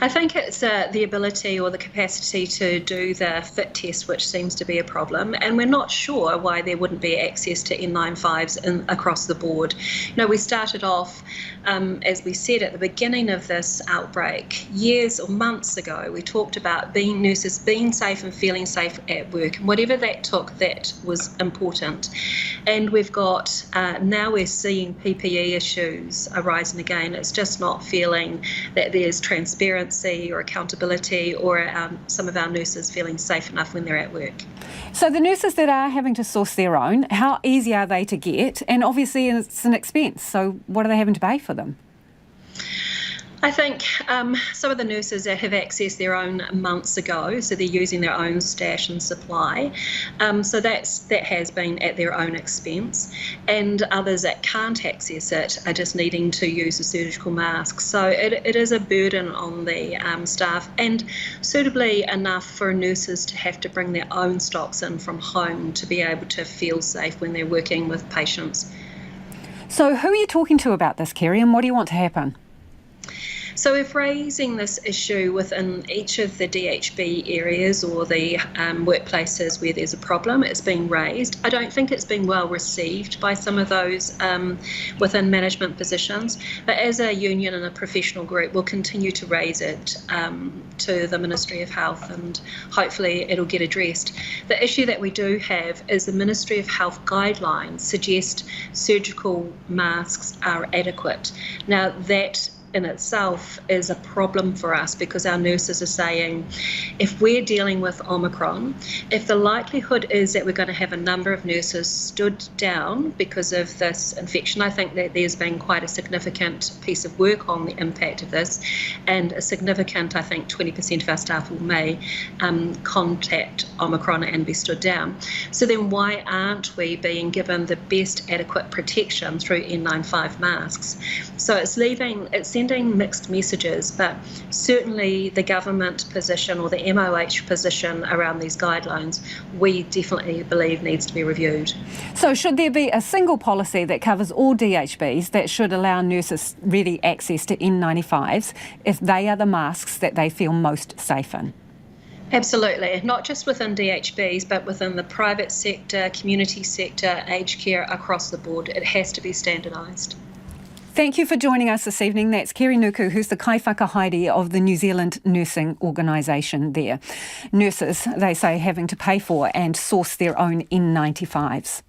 I think it's the ability or the capacity to do the fit test, which seems to be a problem, and we're not sure why there wouldn't be access to N95s across the board. You know, we started off, as we said at the beginning of this outbreak, years or months ago, we talked about nurses being safe and feeling safe at work, and whatever that took, that was important. And we've got, now we're seeing PPE issues arising again. It's just not feeling that there's transparency or accountability, or some of our nurses feeling safe enough when they're at work. So the nurses that are having to source their own, how easy are they to get? And obviously it's an expense, so what are they having to pay for them? I think some of the nurses that have accessed their own months ago, so they're using their own stash and supply, so that has been at their own expense, and others that can't access it are just needing to use a surgical mask. So it is a burden on the staff, and suitably enough for nurses to have to bring their own stocks in from home to be able to feel safe when they're working with patients. So who are you talking to about this, Kerry, and what do you want to happen? So we're raising this issue within each of the DHB areas or the workplaces where there's a problem. It's been raised. I don't think it's been well received by some of those within management positions, but as a union and a professional group, we'll continue to raise it to the Ministry of Health, and hopefully it'll get addressed. The issue that we do have is the Ministry of Health guidelines suggest surgical masks are adequate. Now that in itself is a problem for us, because our nurses are saying if we're dealing with Omicron, if the likelihood is that we're going to have a number of nurses stood down because of this infection, I think that there's been quite a significant piece of work on the impact of this, and a significant, I think 20% of our staff may contact Omicron and be stood down. So then why aren't we being given the best adequate protection through N95 masks? So it's sending mixed messages, but certainly the government position or the MOH position around these guidelines, we definitely believe needs to be reviewed. So should there be a single policy that covers all DHBs that should allow nurses ready access to N95s if they are the masks that they feel most safe in? Absolutely, not just within DHBs, but within the private sector, community sector, aged care, across the board. It has to be standardised. Thank you for joining us this evening. That's Kerry Nuku, who's the kaiwhakahaere of the New Zealand Nursing Organisation there. Nurses, they say, having to pay for and source their own N95s.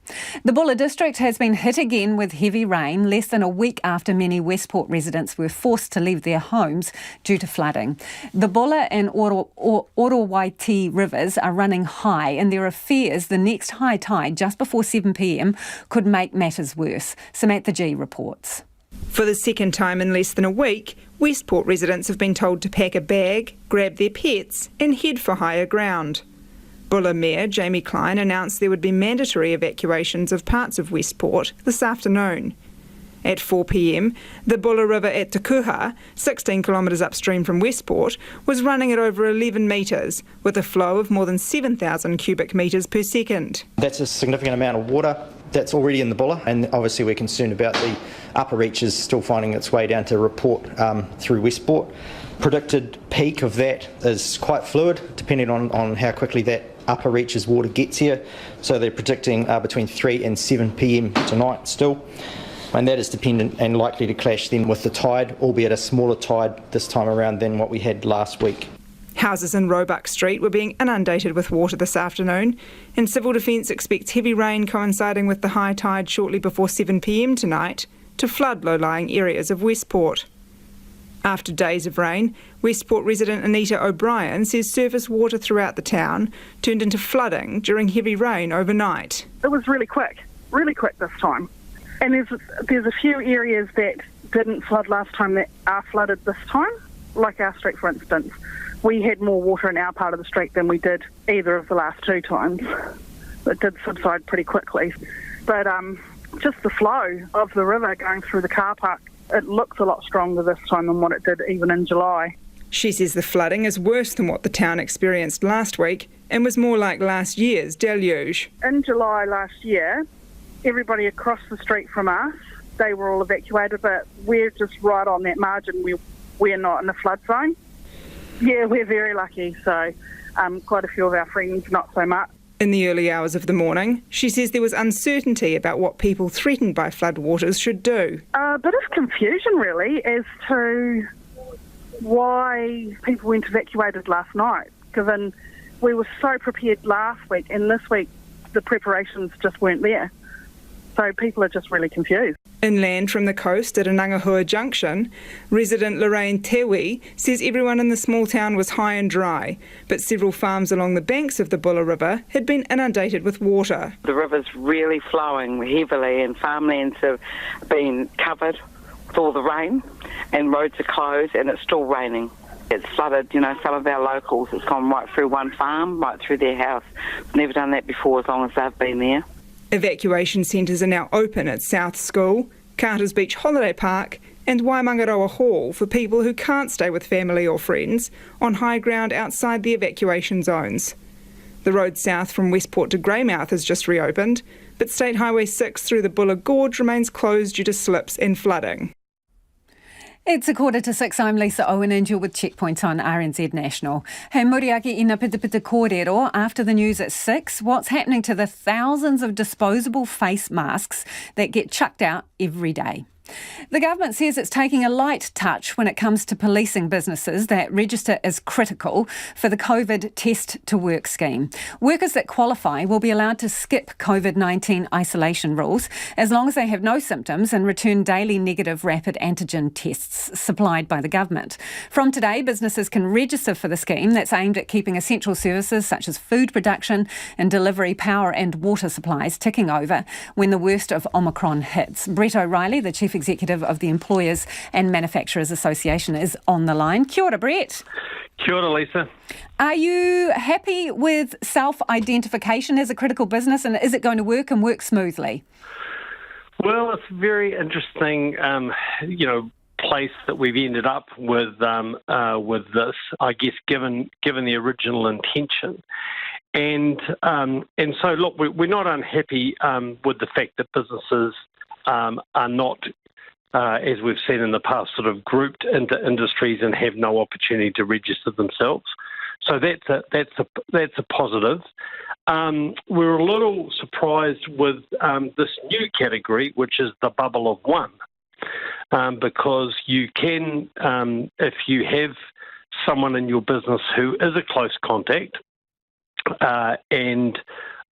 The Bulla district has been hit again with heavy rain less than a week after many Westport residents were forced to leave their homes due to flooding. The Bulla and Orowaiti rivers are running high, and there are fears the next high tide just before 7 p.m. could make matters worse. Samantha G reports. For the second time in less than a week, Westport residents have been told to pack a bag, grab their pets and head for higher ground. Bulla Mayor Jamie Klein announced there would be mandatory evacuations of parts of Westport this afternoon. At 4 p.m, the Bulla River at Te Kuha, 16 kilometres upstream from Westport, was running at over 11 metres, with a flow of more than 7,000 cubic metres per second. That's a significant amount of water that's already in the buller, and obviously we're concerned about the upper reaches still finding its way down to report through Westport. Predicted peak of that is quite fluid, depending on how quickly that upper reaches water gets here. So they're predicting between 3 and 7 p.m. tonight still. And that is dependent and likely to clash then with the tide, albeit a smaller tide this time around than what we had last week. Houses in Roebuck Street were being inundated with water this afternoon, and Civil Defence expects heavy rain coinciding with the high tide shortly before 7 p.m. tonight to flood low-lying areas of Westport. After days of rain, Westport resident Anita O'Brien says surface water throughout the town turned into flooding during heavy rain overnight. It was really quick this time. And there's a few areas that didn't flood last time that are flooded this time, like our street, for instance. We had more water in our part of the street than we did either of the last two times. It did subside pretty quickly. But just the flow of the river going through the car park, it looks a lot stronger this time than what it did even in July. She says the flooding is worse than what the town experienced last week and was more like last year's deluge. In July last year, everybody across the street from us, they were all evacuated, but we're just right on that margin. We're not in the flood zone. Yeah, we're very lucky, so quite a few of our friends not so much. In the early hours of the morning, she says there was uncertainty about what people threatened by floodwaters should do. A bit of confusion, really, as to why people weren't evacuated last night, given we were so prepared last week, and this week the preparations just weren't there. So people are just really confused. Inland from the coast at Anangahua Junction, resident Lorraine Tewi says everyone in the small town was high and dry, but several farms along the banks of the Buller River had been inundated with water. The river's really flowing heavily and farmlands have been covered with all the rain and roads are closed and it's still raining. It's flooded, some of our locals. It's gone right through one farm, right through their house. Never done that before as long as they've been there. Evacuation centres are now open at South School, Carter's Beach Holiday Park and Waimangaroa Hall for people who can't stay with family or friends on high ground outside the evacuation zones. The road south from Westport to Greymouth has just reopened, but State Highway 6 through the Buller Gorge remains closed due to slips and flooding. It's 6:45. I'm Lisa Owen and you're with Checkpoint on RNZ National. He muriaki ina pitipita kōrero after the news at 6. What's happening to the thousands of disposable face masks that get chucked out every day? The government says it's taking a light touch when it comes to policing businesses that register as critical for the COVID Test to Work scheme. Workers that qualify will be allowed to skip COVID-19 isolation rules as long as they have no symptoms and return daily negative rapid antigen tests supplied by the government. From today, businesses can register for the scheme that's aimed at keeping essential services such as food production and delivery, power and water supplies ticking over when the worst of Omicron hits. Brett O'Reilly, the Chief Executive of the Employers and Manufacturers Association, is on the line. Kia ora, Brett. Kia ora, Lisa. Are you happy with self-identification as a critical business, and is it going to work and work smoothly? Well, it's very interesting, place that we've ended up with this, I guess, given the original intention. And so, look, we're not unhappy with the fact that businesses are not, as we've seen in the past, sort of grouped into industries and have no opportunity to register themselves. So that's a positive. We're a little surprised with this new category, which is the bubble of one, because you can, if you have someone in your business who is a close contact, and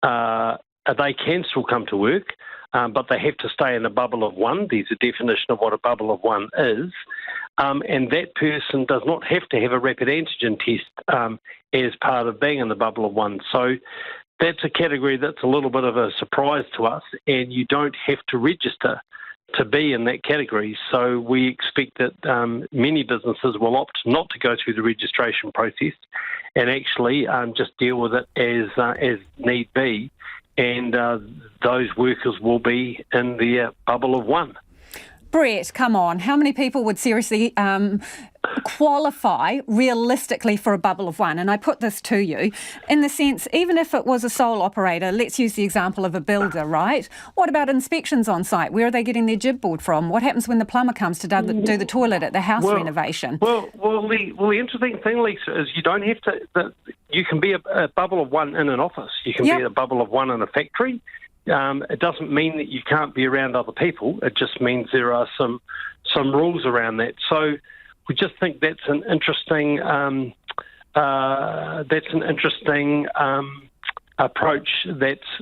they can still come to work, but they have to stay in a bubble of one. There's a definition of what a bubble of one is. And that person does not have to have a rapid antigen test as part of being in the bubble of one. So that's a category that's a little bit of a surprise to us, and you don't have to register to be in that category. So we expect that many businesses will opt not to go through the registration process and actually just deal with it as need be. And those workers will be in the bubble of one. Brett, come on. How many people would seriously qualify realistically for a bubble of one? And I put this to you in the sense, even if it was a sole operator, let's use the example of a builder, right? What about inspections on site? Where are they getting their jib board from? What happens when the plumber comes to do the toilet at the house renovation? Well, the interesting thing, Lisa, is you don't have to. You can be a bubble of one in an office. You can be a bubble of one in a factory. It doesn't mean that you can't be around other people. It just means there are some rules around that. So we just think that's an interesting approach that's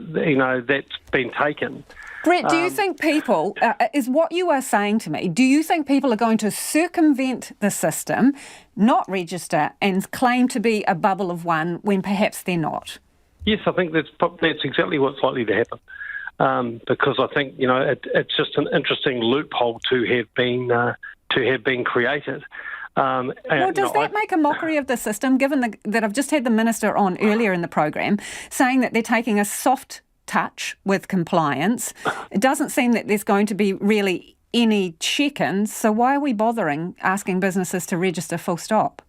been taken. Brett, do you think people, is what you are saying to me, do you think people are going to circumvent the system, not register, and claim to be a bubble of one when perhaps they're not? Yes, I think that's exactly what's likely to happen, because I think it's just an interesting loophole to have been created. Well, does that make a mockery of the system, given that I've just had the Minister on earlier in the program saying that they're taking a soft touch with compliance? It doesn't seem that there's going to be really any check-ins, so why are we bothering asking businesses to register full stop?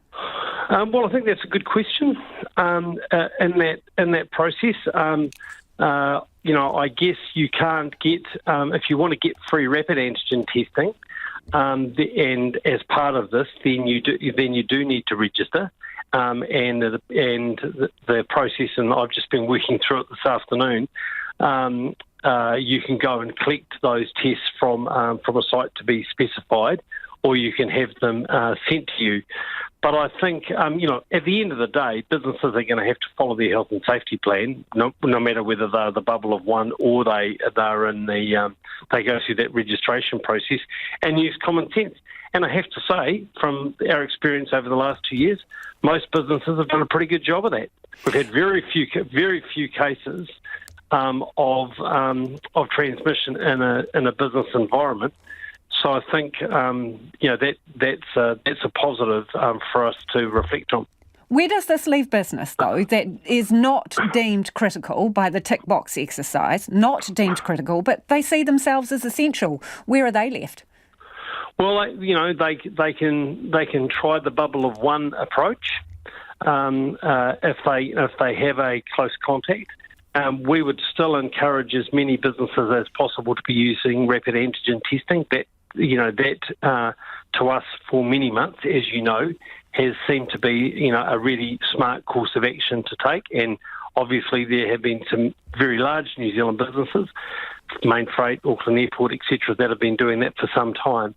Well, I think that's a good question in that process. I guess you can't get, if you want to get free rapid antigen testing, and as part of this, then you do need to register. And the process, and I've just been working through it this afternoon. You can go and collect those tests from a site to be specified, or you can have them sent to you. But I think, at the end of the day, businesses are going to have to follow their health and safety plan, no matter whether they're the bubble of one or they're in they go through that registration process and use common sense. And I have to say, from our experience over the last 2 years, most businesses have done a pretty good job of that. We've had very few cases of transmission in a business environment. So I think that's a positive for us to reflect on. Where does this leave business, though, that is not deemed critical by the tick box exercise, not deemed critical, but they see themselves as essential? Where are they left? Well, they can try the bubble of one approach if they have a close contact. We would still encourage as many businesses as possible to be using rapid antigen testing. That to us for many months, as you know, has seemed to be a really smart course of action to take. And obviously there have been some very large New Zealand businesses, Main Freight, Auckland Airport, etc., that have been doing that for some time.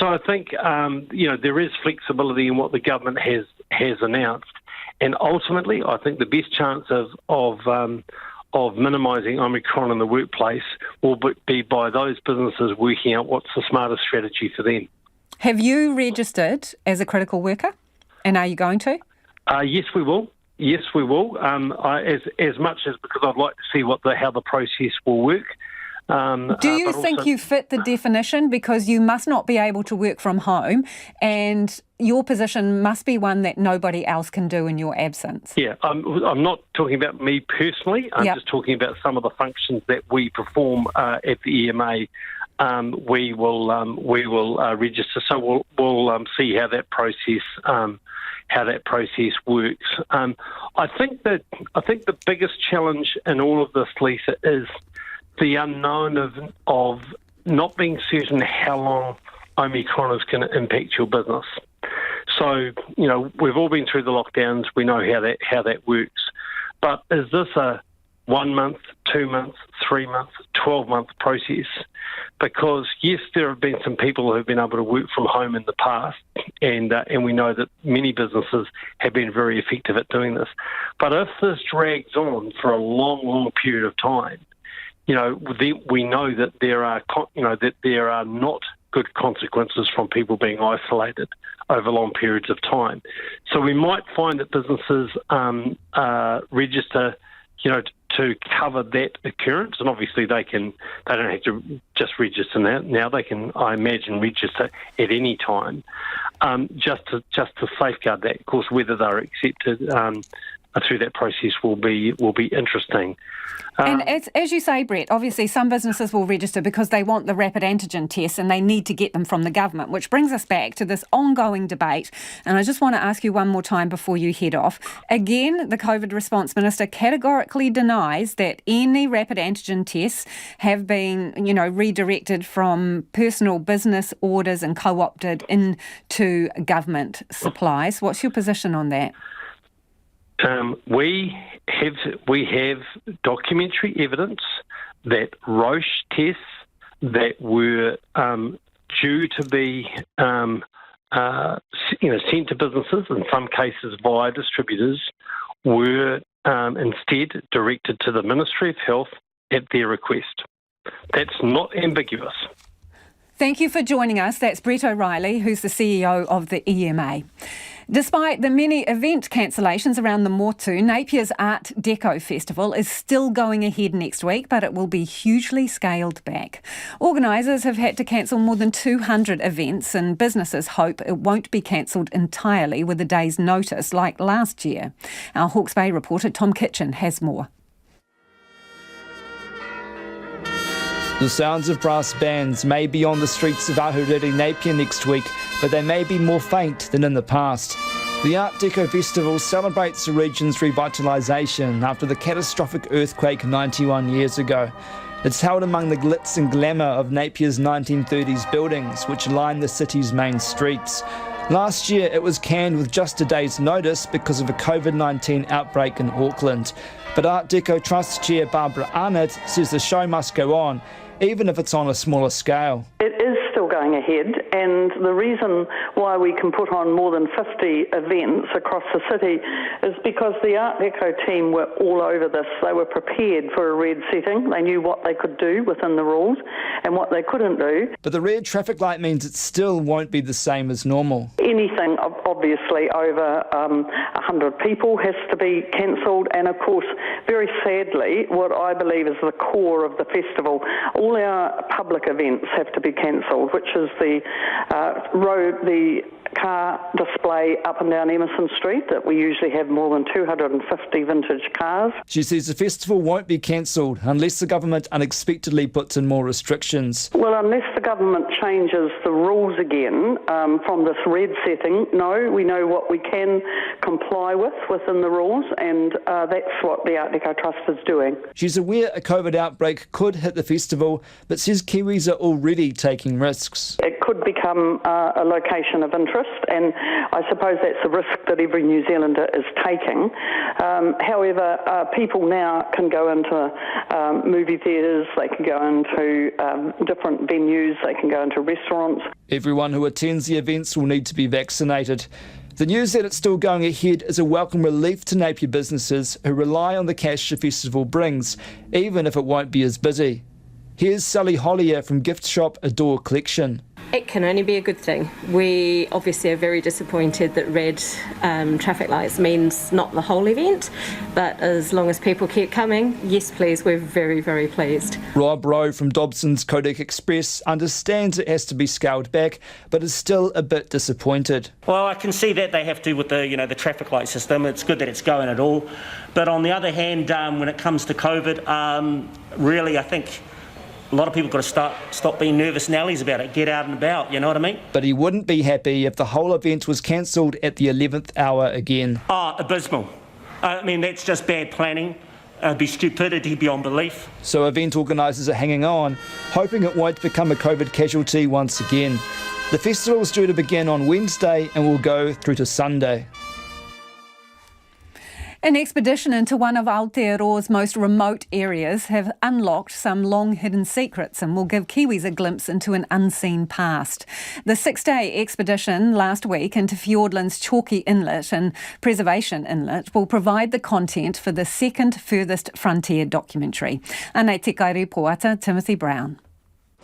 So I think there is flexibility in what the government has announced, and ultimately I think the best chance of minimising Omicron in the workplace will be by those businesses working out what's the smartest strategy for them. Have you registered as a critical worker, and are you going to? Yes, we will. Yes, we will. As much as because I'd like to see how the process will work. Do you think you fit the definition? Because you must not be able to work from home, and your position must be one that nobody else can do in your absence. Yeah, I'm not talking about me personally. I'm just talking about some of the functions that we perform at the EMA. We will register, so we'll see how that process works. I think the biggest challenge in all of this, Lisa, is the unknown of not being certain how long Omicron is going to impact your business. So, we've all been through the lockdowns. We know how that works. But is this a 1 month, 2 months, 3 months, 12-month process? Because, yes, there have been some people who have been able to work from home in the past, and we know that many businesses have been very effective at doing this. But if this drags on for a long, long period of time, we know that there are not good consequences from people being isolated over long periods of time. So we might find that businesses register, to cover that occurrence, and obviously they don't have to just register now. They can, I imagine, register at any time, just to safeguard that. Of course, whether they're accepted through that process will be interesting. And as you say, Brett, obviously some businesses will register because they want the rapid antigen tests and they need to get them from the government, which brings us back to this ongoing debate. And I just want to ask you one more time before you head off. Again, the COVID response minister categorically denies that any rapid antigen tests have been, redirected from personal business orders and co-opted into government supplies. What's your position on that? We have documentary evidence that Roche tests that were due to be sent to businesses, in some cases via distributors, were instead directed to the Ministry of Health at their request. That's not ambiguous. Thank you for joining us. That's Brett O'Reilly, who's the CEO of the EMA. Despite the many event cancellations around the Motu, Napier's Art Deco Festival is still going ahead next week, but it will be hugely scaled back. Organisers have had to cancel more than 200 events, and businesses hope it won't be cancelled entirely with a day's notice like last year. Our Hawke's Bay reporter Tom Kitchen has more. The sounds of brass bands may be on the streets of Ahuriri Napier next week, but they may be more faint than in the past. The Art Deco Festival celebrates the region's revitalisation after the catastrophic earthquake 91 years ago. It's held among the glitz and glamour of Napier's 1930s buildings, which line the city's main streets. Last year, it was canned with just a day's notice because of a COVID-19 outbreak in Auckland. But Art Deco Trust Chair Barbara Arnott says the show must go on, even if it's on a smaller scale. It is still going ahead, and the reason why we can put on more than 50 events across the city is because the Art Deco team were all over this. They were prepared for a red setting. They knew what they could do within the rules and what they couldn't do. But the red traffic light means it still won't be the same as normal. Anything obviously over 100 people has to be cancelled, and of course, very sadly, what I believe is the core of the festival, all our public events have to be cancelled, which is the car display up and down Emerson Street, that we usually have more than 250 vintage cars. She says the festival won't be cancelled unless the government unexpectedly puts in more restrictions. Well, unless the government changes the rules again from this red setting, no, we know what we can comply with within the rules, and that's what the Art Deco Trust is doing. She's aware a COVID outbreak could hit the festival, but says Kiwis are already taking risks. It could become a location of interest, and I suppose that's a risk that every New Zealander is taking. However, people now can go into movie theatres, they can go into different venues, they can go into restaurants. Everyone who attends the events will need to be vaccinated. The news that it's still going ahead is a welcome relief to Napier businesses who rely on the cash the festival brings, even if it won't be as busy. Here's Sally Hollier from gift shop Adore Collection. It can only be a good thing. We obviously are very disappointed that red traffic lights means not the whole event, but as long as people keep coming, yes please, we're very, very pleased. Rob Rowe from Dobson's Kodak Express understands it has to be scaled back, but is still a bit disappointed. Well, I can see that they have to with the traffic light system. It's good that it's going at all. But on the other hand, when it comes to COVID, really I think a lot of people got to stop being nervous Nellies about it, get out and about, you know what I mean? But he wouldn't be happy if the whole event was cancelled at the 11th hour again. Oh, abysmal. I mean, that's just bad planning. It'd be stupidity beyond belief. So event organisers are hanging on, hoping it won't become a COVID casualty once again. The festival is due to begin on Wednesday and will go through to Sunday. An expedition into one of Aotearoa's most remote areas have unlocked some long-hidden secrets and will give Kiwis a glimpse into an unseen past. The 6-day expedition last week into Fiordland's Chalky Inlet and Preservation Inlet will provide the content for the second furthest frontier documentary. Anei te kairipoata, Timothy Brown.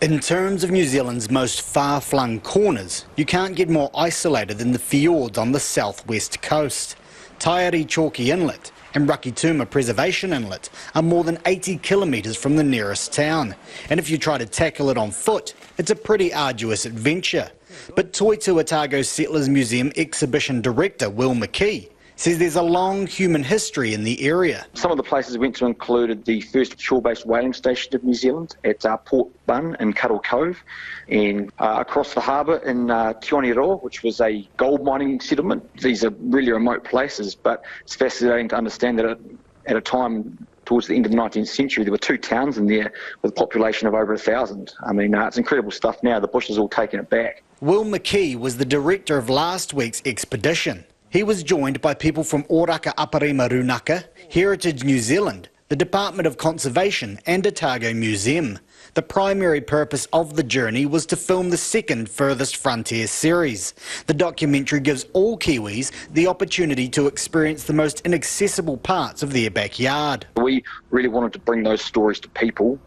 In terms of New Zealand's most far-flung corners, you can't get more isolated than the fjords on the southwest coast. Taieri Chalky Inlet and Rakituma Preservation Inlet are more than 80 kilometres from the nearest town, and if you try to tackle it on foot, it's a pretty arduous adventure. But Toi Tuatago Settlers Museum Exhibition Director Will McKee says there's a long human history in the area. Some of the places we went to included the first shore-based whaling station of New Zealand at Port Bun in Koutou Cove, and across the harbour in Tioneroa, which was a gold mining settlement. These are really remote places, but it's fascinating to understand that at a time towards the end of the 19th century, there were 2 towns in there with a population of over 1,000. I mean, it's incredible stuff now. The bush has all taken it back. Will McKee was the director of last week's expedition. He was joined by people from Oraka Aparima Runaka, Heritage New Zealand, the Department of Conservation and Otago Museum. The primary purpose of the journey was to film the second Furthest Frontier series. The documentary gives all Kiwis the opportunity to experience the most inaccessible parts of their backyard. We really wanted to bring those stories to people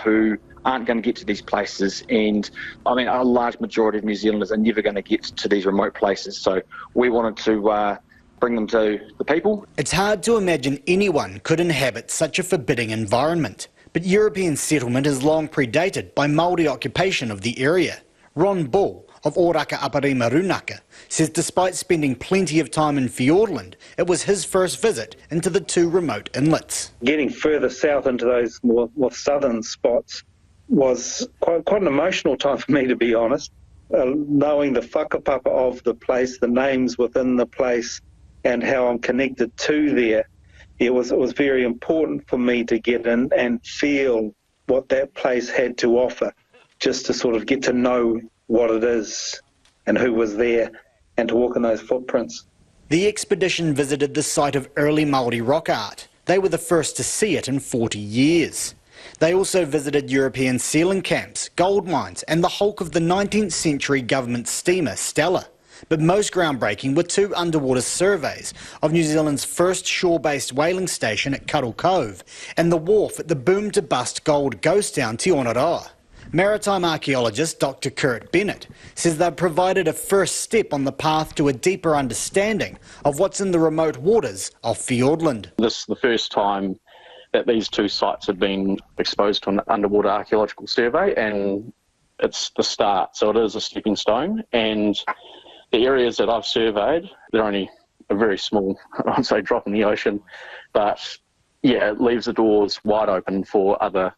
who aren't going to get to these places, and I mean a large majority of New Zealanders are never going to get to these remote places, so we wanted to bring them to the people. It's hard to imagine anyone could inhabit such a forbidding environment, but European settlement has long predated by Māori occupation of the area. Ron Bull of Oraka Aparima Runaka says despite spending plenty of time in Fiordland, it was his first visit into the 2 remote inlets. Getting further south into those more southern spots was quite an emotional time for me, to be honest. Knowing the whakapapa of the place, the names within the place, and how I'm connected to there, it was very important for me to get in and feel what that place had to offer, just to sort of get to know what it is and who was there, and to walk in those footprints. The expedition visited the site of early Māori rock art. They were the first to see it in 40 years. They also visited European sealing camps, gold mines and the hulk of the 19th century government steamer Stella. But most groundbreaking were 2 underwater surveys of New Zealand's first shore-based whaling station at Koutou Cove and the wharf at the boom-to-bust gold ghost town Tioneroa. Maritime archaeologist Dr. Kurt Bennett says they've provided a first step on the path to a deeper understanding of what's in the remote waters of Fiordland. This is the first time that these 2 sites have been exposed to an underwater archaeological survey, and it's the start, so it is a stepping stone. And the areas that I've surveyed, they're only a very small, I'd say, drop in the ocean, but yeah, it leaves the doors wide open for other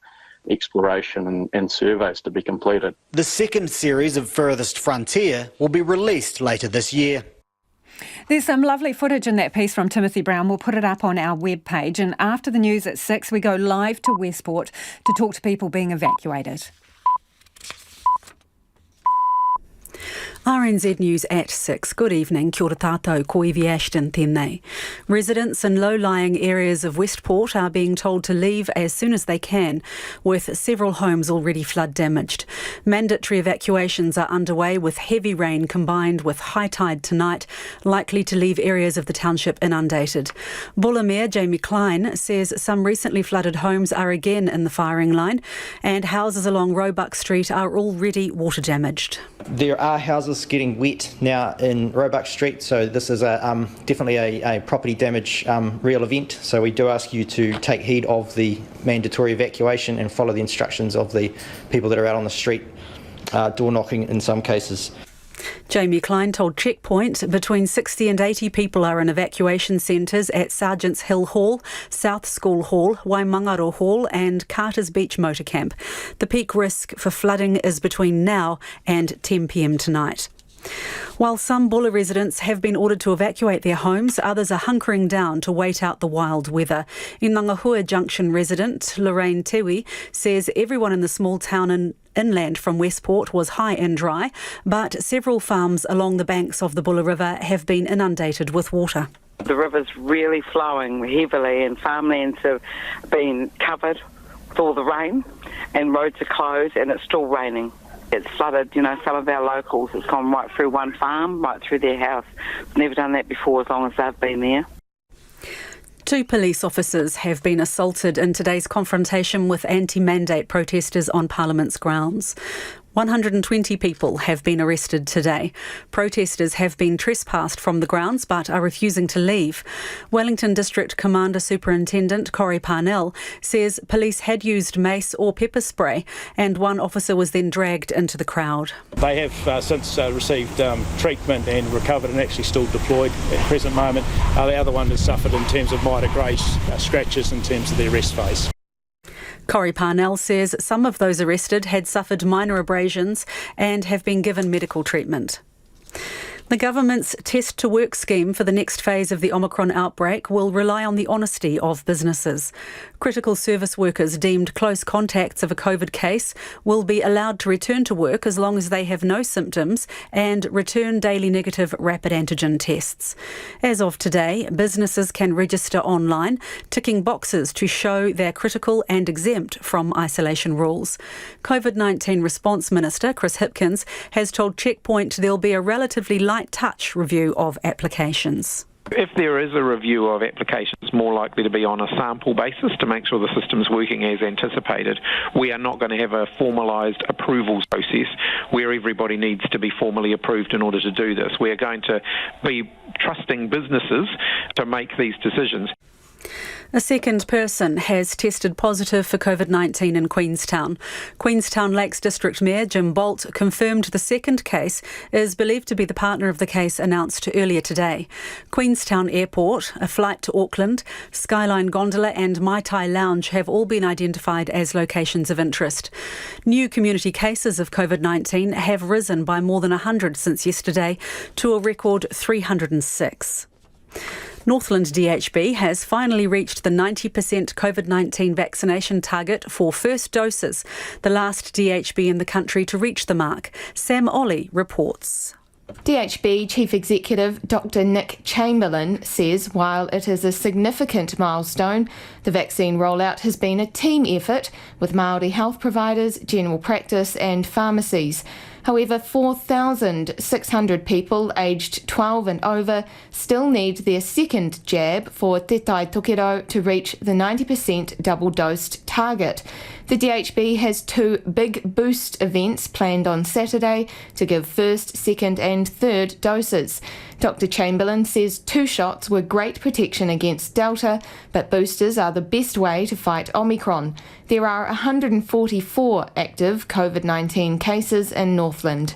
exploration and surveys to be completed. The second series of Furthest Frontier will be released later this year. There's some lovely footage in that piece from Timothy Brown. We'll put it up on our webpage. And after the news at 6, we go live to Westport to talk to people being evacuated. RNZ News at 6. Good evening. Kia ora tātou, ko Evie Ashton tēnei. Residents in low-lying areas of Westport are being told to leave as soon as they can, with several homes already flood damaged. Mandatory evacuations are underway with heavy rain combined with high tide tonight, likely to leave areas of the township inundated. Buller Mayor Jamie Klein says some recently flooded homes are again in the firing line, and houses along Roebuck Street are already water damaged. There are houses getting wet now in Roebuck Street, so this is definitely a property damage real event. So we do ask you to take heed of the mandatory evacuation and follow the instructions of the people that are out on the street, door knocking in some cases. Jamie Klein told Checkpoint between 60 and 80 people are in evacuation centres at Sergeants Hill Hall, South School Hall, Waimangaro Hall and Carter's Beach Motor Camp. The peak risk for flooding is between now and 10 p.m. tonight. While some Buller residents have been ordered to evacuate their homes, others are hunkering down to wait out the wild weather. Inangahua Junction resident Lorraine Tewi says everyone in the small town inland from Westport was high and dry, but several farms along the banks of the Buller River have been inundated with water. The river's really flowing heavily and farmlands have been covered with all the rain and roads are closed and it's still raining. It's flooded, some of our locals. It's gone right through one farm, right through their house. We've never done that before as long as they've been there. 2 police officers have been assaulted in today's confrontation with anti-mandate protesters on Parliament's grounds. 120 people have been arrested today. Protesters have been trespassed from the grounds but are refusing to leave. Wellington District Commander Superintendent Corey Parnell says police had used mace or pepper spray and one officer was then dragged into the crowd. They have since received treatment and recovered and actually still deployed at the present moment. The other one has suffered in terms of minor grey scratches in terms of their rest face. Corey Parnell says some of those arrested had suffered minor abrasions and have been given medical treatment. The government's Test to Work scheme for the next phase of the Omicron outbreak will rely on the honesty of businesses. Critical service workers deemed close contacts of a COVID case will be allowed to return to work as long as they have no symptoms and return daily negative rapid antigen tests. As of today, businesses can register online, ticking boxes to show they're critical and exempt from isolation rules. COVID-19 Response Minister Chris Hipkins has told Checkpoint there'll be a relatively light touch review of applications. If there is a review of applications, it's more likely to be on a sample basis to make sure the system's working as anticipated. We are not going to have a formalised approvals process where everybody needs to be formally approved in order to do this. We are going to be trusting businesses to make these decisions. A second person has tested positive for COVID-19 in Queenstown. Queenstown Lakes District Mayor Jim Bolt confirmed the second case is believed to be the partner of the case announced earlier today. Queenstown Airport, a flight to Auckland, Skyline Gondola and Mai Tai Lounge have all been identified as locations of interest. New community cases of COVID-19 have risen by more than 100 since yesterday to a record 306. Northland DHB has finally reached the 90% COVID-19 vaccination target for first doses, the last DHB in the country to reach the mark. Sam Ollie reports. DHB Chief Executive Dr Nick Chamberlain says while it is a significant milestone, the vaccine rollout has been a team effort with Māori health providers, general practice and pharmacies. However, 4,600 people aged 12 and over still need their second jab for Te Tai Tokero to reach the 90% double-dosed target. The DHB has two big boost events planned on Saturday to give first, second and third doses. Dr Chamberlain says 2 shots were great protection against Delta, but boosters are the best way to fight Omicron. There are 144 active COVID-19 cases in Northland.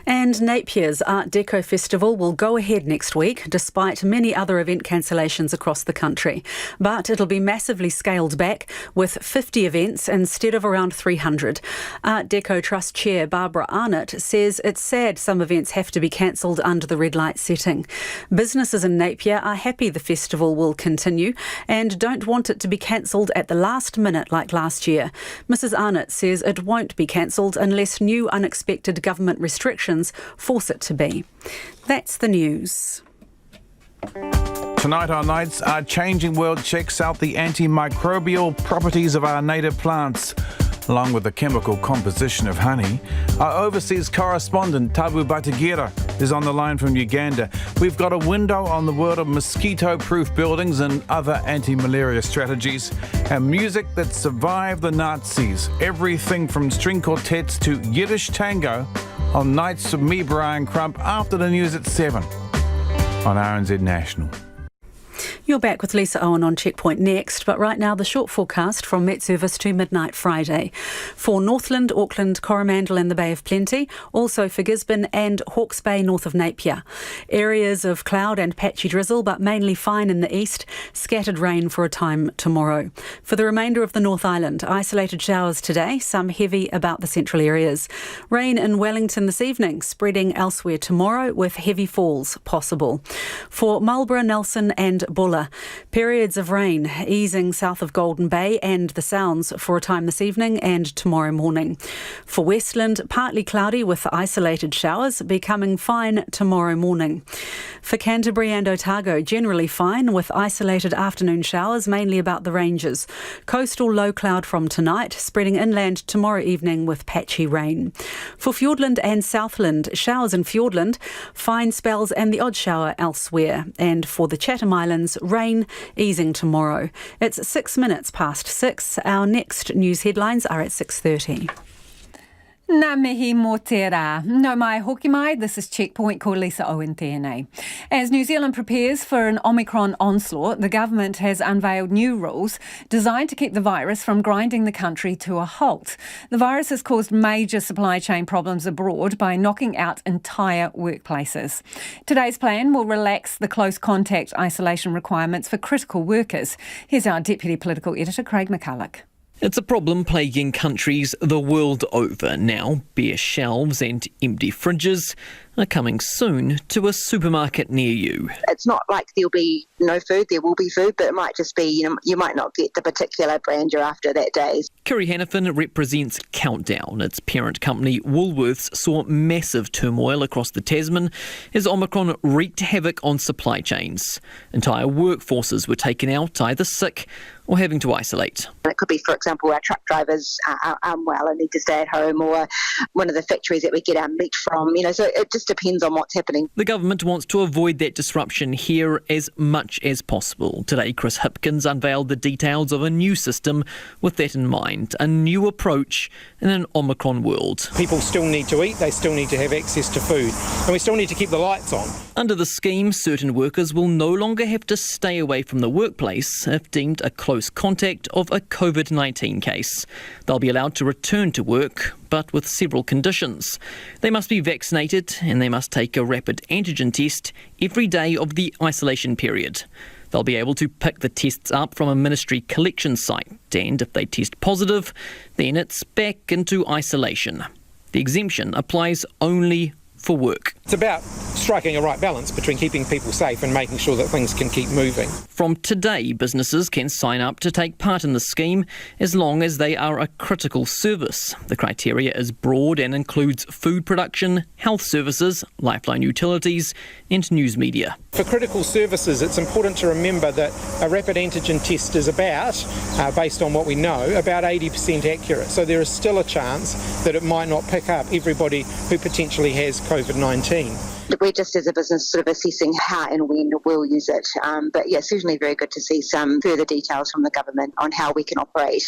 And Napier's Art Deco Festival will go ahead next week, despite many other event cancellations across the country. But it'll be massively scaled back, with 50 events instead of around 300. Art Deco Trust Chair Barbara Arnott says it's sad some events have to be cancelled under the red light setting. Businesses in Napier are happy the festival will continue and don't want it to be cancelled at the last minute like last year. Mrs Arnott says it won't be cancelled unless new unexpected government restrictions force it to be. That's the news. Tonight on Nights, our changing world checks out the antimicrobial properties of our native plants, along with the chemical composition of honey. Our overseas correspondent, Tabu Batagira, is on the line from Uganda. We've got a window on the world of mosquito-proof buildings and other anti-malaria strategies, and music that survived the Nazis. Everything from string quartets to Yiddish tango on Nights of me, Brian Crump, after the news at 7 on RNZ National. You're back with Lisa Owen on Checkpoint next, but right now the short forecast from Met Service to midnight Friday. For Northland, Auckland, Coromandel and the Bay of Plenty, also for Gisborne and Hawke's Bay north of Napier. Areas of cloud and patchy drizzle, but mainly fine in the east. Scattered rain for a time tomorrow. For the remainder of the North Island, isolated showers today, some heavy about the central areas. Rain in Wellington this evening, spreading elsewhere tomorrow with heavy falls possible. For Marlborough, Nelson and Buller, periods of rain easing south of Golden Bay and the Sounds for a time this evening and tomorrow morning. For Westland, partly cloudy with isolated showers, becoming fine tomorrow morning. For Canterbury and Otago, generally fine with isolated afternoon showers, mainly about the ranges. Coastal low cloud from tonight, spreading inland tomorrow evening with patchy rain. For Fiordland and Southland, showers in Fiordland, fine spells and the odd shower elsewhere. And for the Chatham Islands, rain easing tomorrow. It's 6 minutes past 6. Our next news headlines are at 6:30. Nā mihi mō te rā. No mai hoki mai, this is Checkpoint, ko Lisa Owen tēnei. As New Zealand prepares for an Omicron onslaught, the government has unveiled new rules designed to keep the virus from grinding the country to a halt. The virus has caused major supply chain problems abroad by knocking out entire workplaces. Today's plan will relax the close contact isolation requirements for critical workers. Here's our Deputy Political Editor, Craig McCulloch. It's a problem plaguing countries the world over now. Bare shelves and empty fridges are coming soon to a supermarket near you. It's not like there'll be no food, there will be food, but it might just be, you might not get the particular brand you're after that day. Kiri Hannafin represents Countdown. Its parent company Woolworths saw massive turmoil across the Tasman as Omicron wreaked havoc on supply chains. Entire workforces were taken out, either sick or having to isolate. It could be, for example, our truck drivers are unwell and need to stay at home, or one of the factories that we get our meat from, so it just depends on what's happening. The government wants to avoid that disruption here as much as possible. Today, Chris Hipkins unveiled the details of a new system with that in mind, a new approach in an Omicron world. People still need to eat, they still need to have access to food, and we still need to keep the lights on. Under the scheme, certain workers will no longer have to stay away from the workplace if deemed a close contact of a COVID-19 case. They'll be allowed to return to work, but with several conditions. They must be vaccinated and they must take a rapid antigen test every day of the isolation period. They'll be able to pick the tests up from a ministry collection site, and if they test positive, then it's back into isolation. The exemption applies only for work. It's about striking a right balance between keeping people safe and making sure that things can keep moving. From today, businesses can sign up to take part in the scheme as long as they are a critical service. The criteria is broad and includes food production, health services, lifeline utilities and news media. For critical services, it's important to remember that a rapid antigen test is about, based on what we know, about 80% accurate. So there is still a chance that it might not pick up everybody who potentially has COVID-19. We're just as a business sort of assessing how and when we'll use it. But yeah, certainly very good to see some further details from the government on how we can operate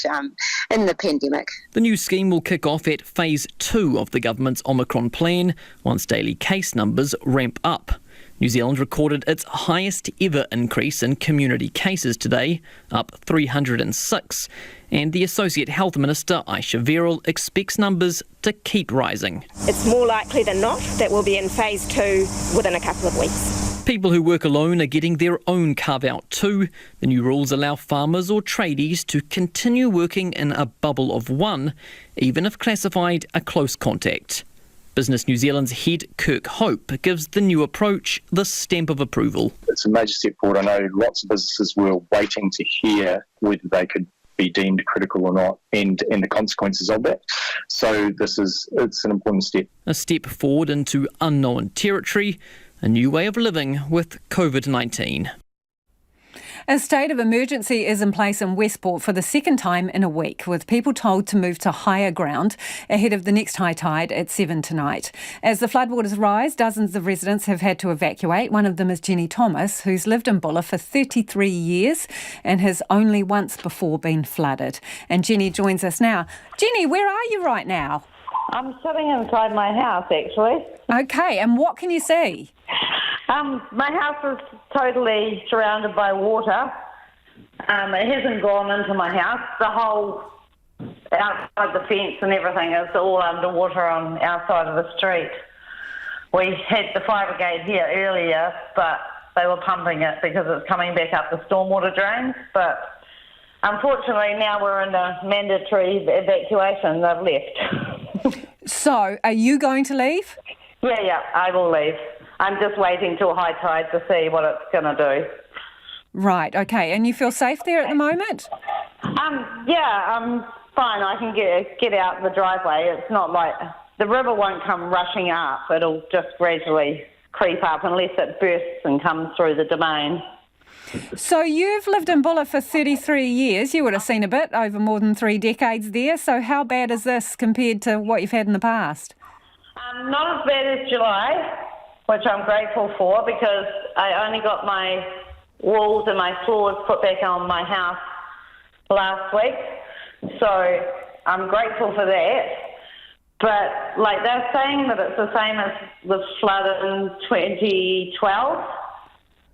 in the pandemic. The new scheme will kick off at phase 2 of the government's Omicron plan once daily case numbers ramp up. New Zealand recorded its highest ever increase in community cases today, up 306, and the Associate Health Minister, Aisha Verrill, expects numbers to keep rising. It's more likely than not that we'll be in phase 2 within a couple of weeks. People who work alone are getting their own carve-out too. The new rules allow farmers or tradies to continue working in a bubble of one, even if classified a close contact. Business New Zealand's head, Kirk Hope, gives the new approach the stamp of approval. It's a major step forward. I know lots of businesses were waiting to hear whether they could be deemed critical or not and the consequences of that. So it's an important step. A step forward into unknown territory, a new way of living with COVID-19. A state of emergency is in place in Westport for the second time in a week, with people told to move to higher ground ahead of the next high tide at 7 tonight. As the floodwaters rise, dozens of residents have had to evacuate. One of them is Jenny Thomas, who's lived in Bulla for 33 years and has only once before been flooded. And Jenny joins us now. Jenny, where are you right now? I'm sitting inside my house, actually. Okay, and what can you see? My house is totally surrounded by water. It hasn't gone into my house. The whole outside the fence and everything is all underwater on our side of the street. We had the fire brigade here earlier, but they were pumping it because it's coming back up the stormwater drains. But unfortunately, now we're in a mandatory evacuation. They've left. So, are you going to leave? Yeah, I will leave. I'm just waiting till high tide to see what it's going to do. Right, okay. And you feel safe there at the moment? Yeah, I'm fine. I can get out the driveway. It's not like the river won't come rushing up. It'll just gradually creep up unless it bursts and comes through the domain. So you've lived in Bulla for 33 years. You would have seen a bit over more than 3 decades there. So how bad is this compared to what you've had in the past? Not as bad as July, which I'm grateful for because I only got my walls and my floors put back on my house last week. So I'm grateful for that. But, like, they're saying that it's the same as the flood in 2012,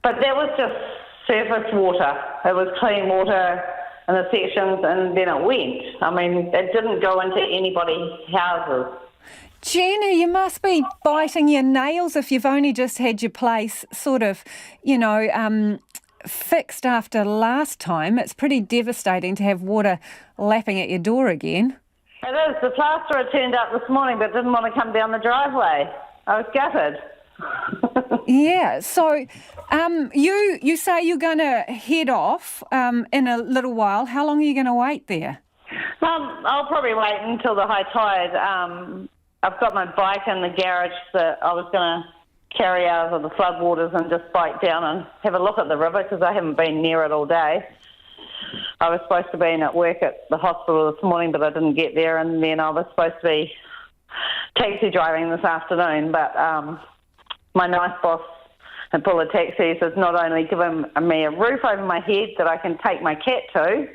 but there was just surface water. It was clean water in the sections, and then it went. I mean, it didn't go into anybody's houses. Jenny, you must be biting your nails if you've only just had your place sort of, fixed after last time. It's pretty devastating to have water lapping at your door again. It is. The plasterer turned up this morning but didn't want to come down the driveway. I was gutted. Yeah, so you say you're going to head off in a little while. How long are you going to wait there? I'll probably wait until the high tide. I've got my bike in the garage that I was going to carry out of the floodwaters and just bike down and have a look at the river because I haven't been near it all day. I was supposed to be at work at the hospital this morning, but I didn't get there, and then I was supposed to be taxi driving this afternoon, but my nice boss at Puller Taxis has not only given me a roof over my head that I can take my cat to,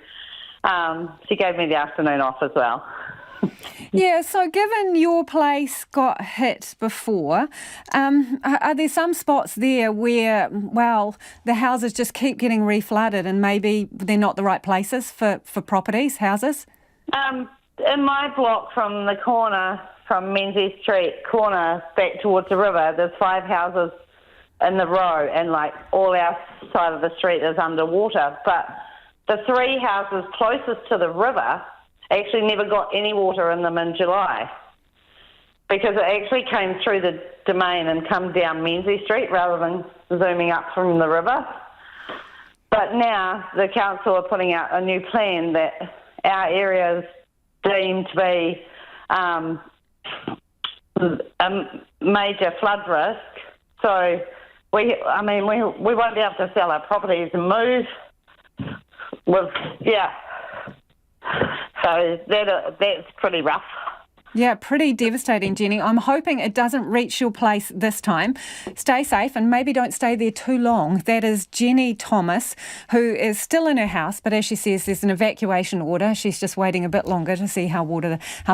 she gave me the afternoon off as well. Yeah, so given your place got hit before, are there some spots there where, well, the houses just keep getting reflooded and maybe they're not the right places for properties, houses? In my block from the corner, from Menzies Street corner back towards the river, there's 5 houses in the row and like all our side of the street is underwater. But the 3 houses closest to the river actually never got any water in them in July because it actually came through the domain and come down Menzies Street rather than zooming up from the river. But now the council are putting out a new plan that our area is deemed to be a major flood risk. So we won't be able to sell our properties and move. So that's pretty rough. Yeah, pretty devastating, Jenny. I'm hoping it doesn't reach your place this time. Stay safe and maybe don't stay there too long. That is Jenny Thomas, who is still in her house, but as she says, there's an evacuation order. She's just waiting a bit longer to see how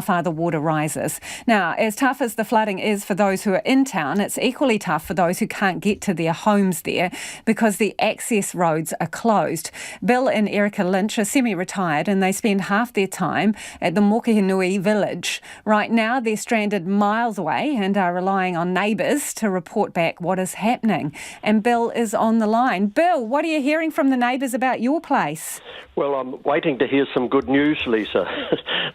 far the water rises. Now, as tough as the flooding is for those who are in town, it's equally tough for those who can't get to their homes there because the access roads are closed. Bill and Erica Lynch are semi-retired and they spend half their time at the Mokihinui village. Right now, they're stranded miles away and are relying on neighbours to report back what is happening. And Bill is on the line. Bill, what are you hearing from the neighbours about your place? Well, I'm waiting to hear some good news, Lisa.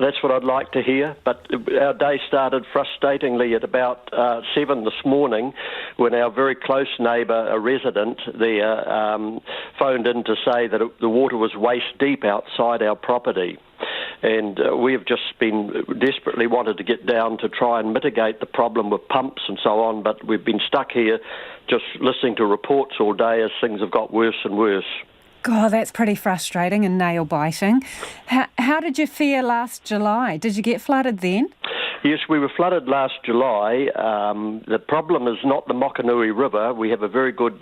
That's what I'd like to hear. But our day started frustratingly at about 7 this morning when our very close neighbour, a resident there, phoned in to say that the water was waist deep outside our property. And we have just been desperately wanted to get down to try and mitigate the problem with pumps and so on, but we've been stuck here just listening to reports all day as things have got worse and worse. God, that's pretty frustrating and nail-biting. How did you fare last July? Did you get flooded then? Yes, we were flooded last July. The problem is not the Mokinui River. We have a very good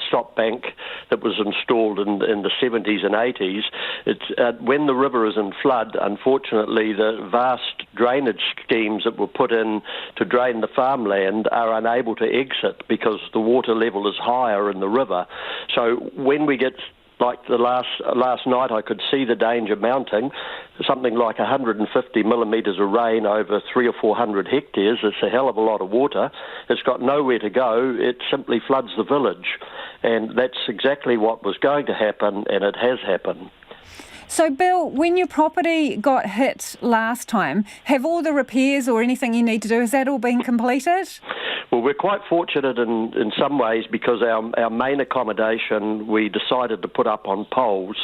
stop bank that was installed in the 70s and 80s. It's when the river is in flood, unfortunately, the vast drainage schemes that were put in to drain the farmland are unable to exit because the water level is higher in the river. So when we get like the last night, I could see the danger mounting, something like 150 millimetres of rain over 300 or 400 hectares. It's a hell of a lot of water. It's got nowhere to go. It simply floods the village. And that's exactly what was going to happen, and it has happened. So, Bill, when your property got hit last time, have all the repairs or anything you need to do, has that all been completed? Well, we're quite fortunate in some ways because our main accommodation we decided to put up on poles,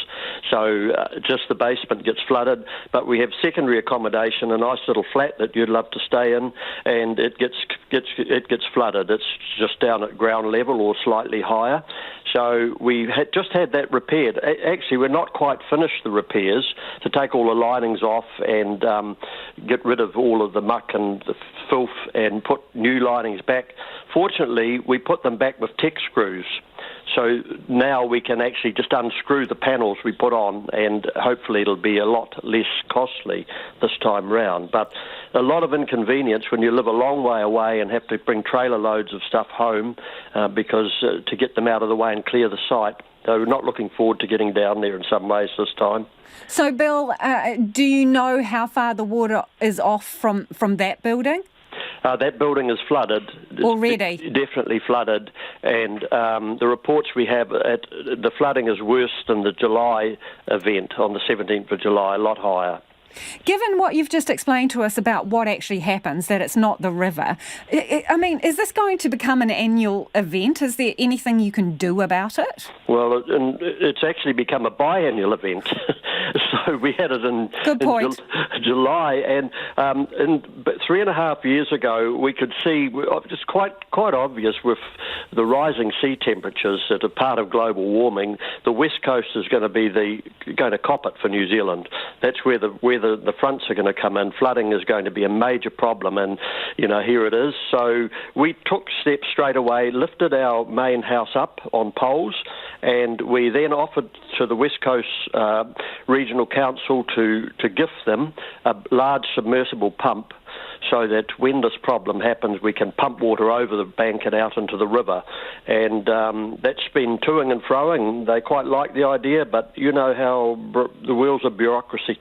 so just the basement gets flooded, but we have secondary accommodation, a nice little flat that you'd love to stay in, and it gets flooded. It's just down at ground level or slightly higher. So we just had that repaired. Actually, we're not quite finished the repairs to take all the linings off and get rid of all of the muck and the filth and put new linings back. Fortunately, we put them back with tech screws. So now we can actually just unscrew the panels we put on, and hopefully it'll be a lot less costly this time round. But a lot of inconvenience when you live a long way away and have to bring trailer loads of stuff home because to get them out of the way and clear the site. So we're not looking forward to getting down there in some ways this time. So, Bill, do you know how far the water is off from that building? That building is flooded. Already? It's definitely flooded. And the reports we have, the flooding is worse than the July event on the 17th of July, a lot higher. Given what you've just explained to us about what actually happens, that it's not the river, I mean, is this going to become an annual event? Is there anything you can do about it? Well, it's actually become a biannual event. So we had it in July, and 3.5 years ago, we could see, it's quite obvious with the rising sea temperatures that are part of global warming, the west coast is going to cop it for New Zealand. That's where the fronts are going to come in. Flooding is going to be a major problem, and here it is. So we took steps straight away, lifted our main house up on poles, and we then offered to the West Coast Regional Council to gift them a large submersible pump, so that when this problem happens, we can pump water over the bank and out into the river. And that's been toing and froing. They quite like the idea, but you know how the wheels of bureaucracy,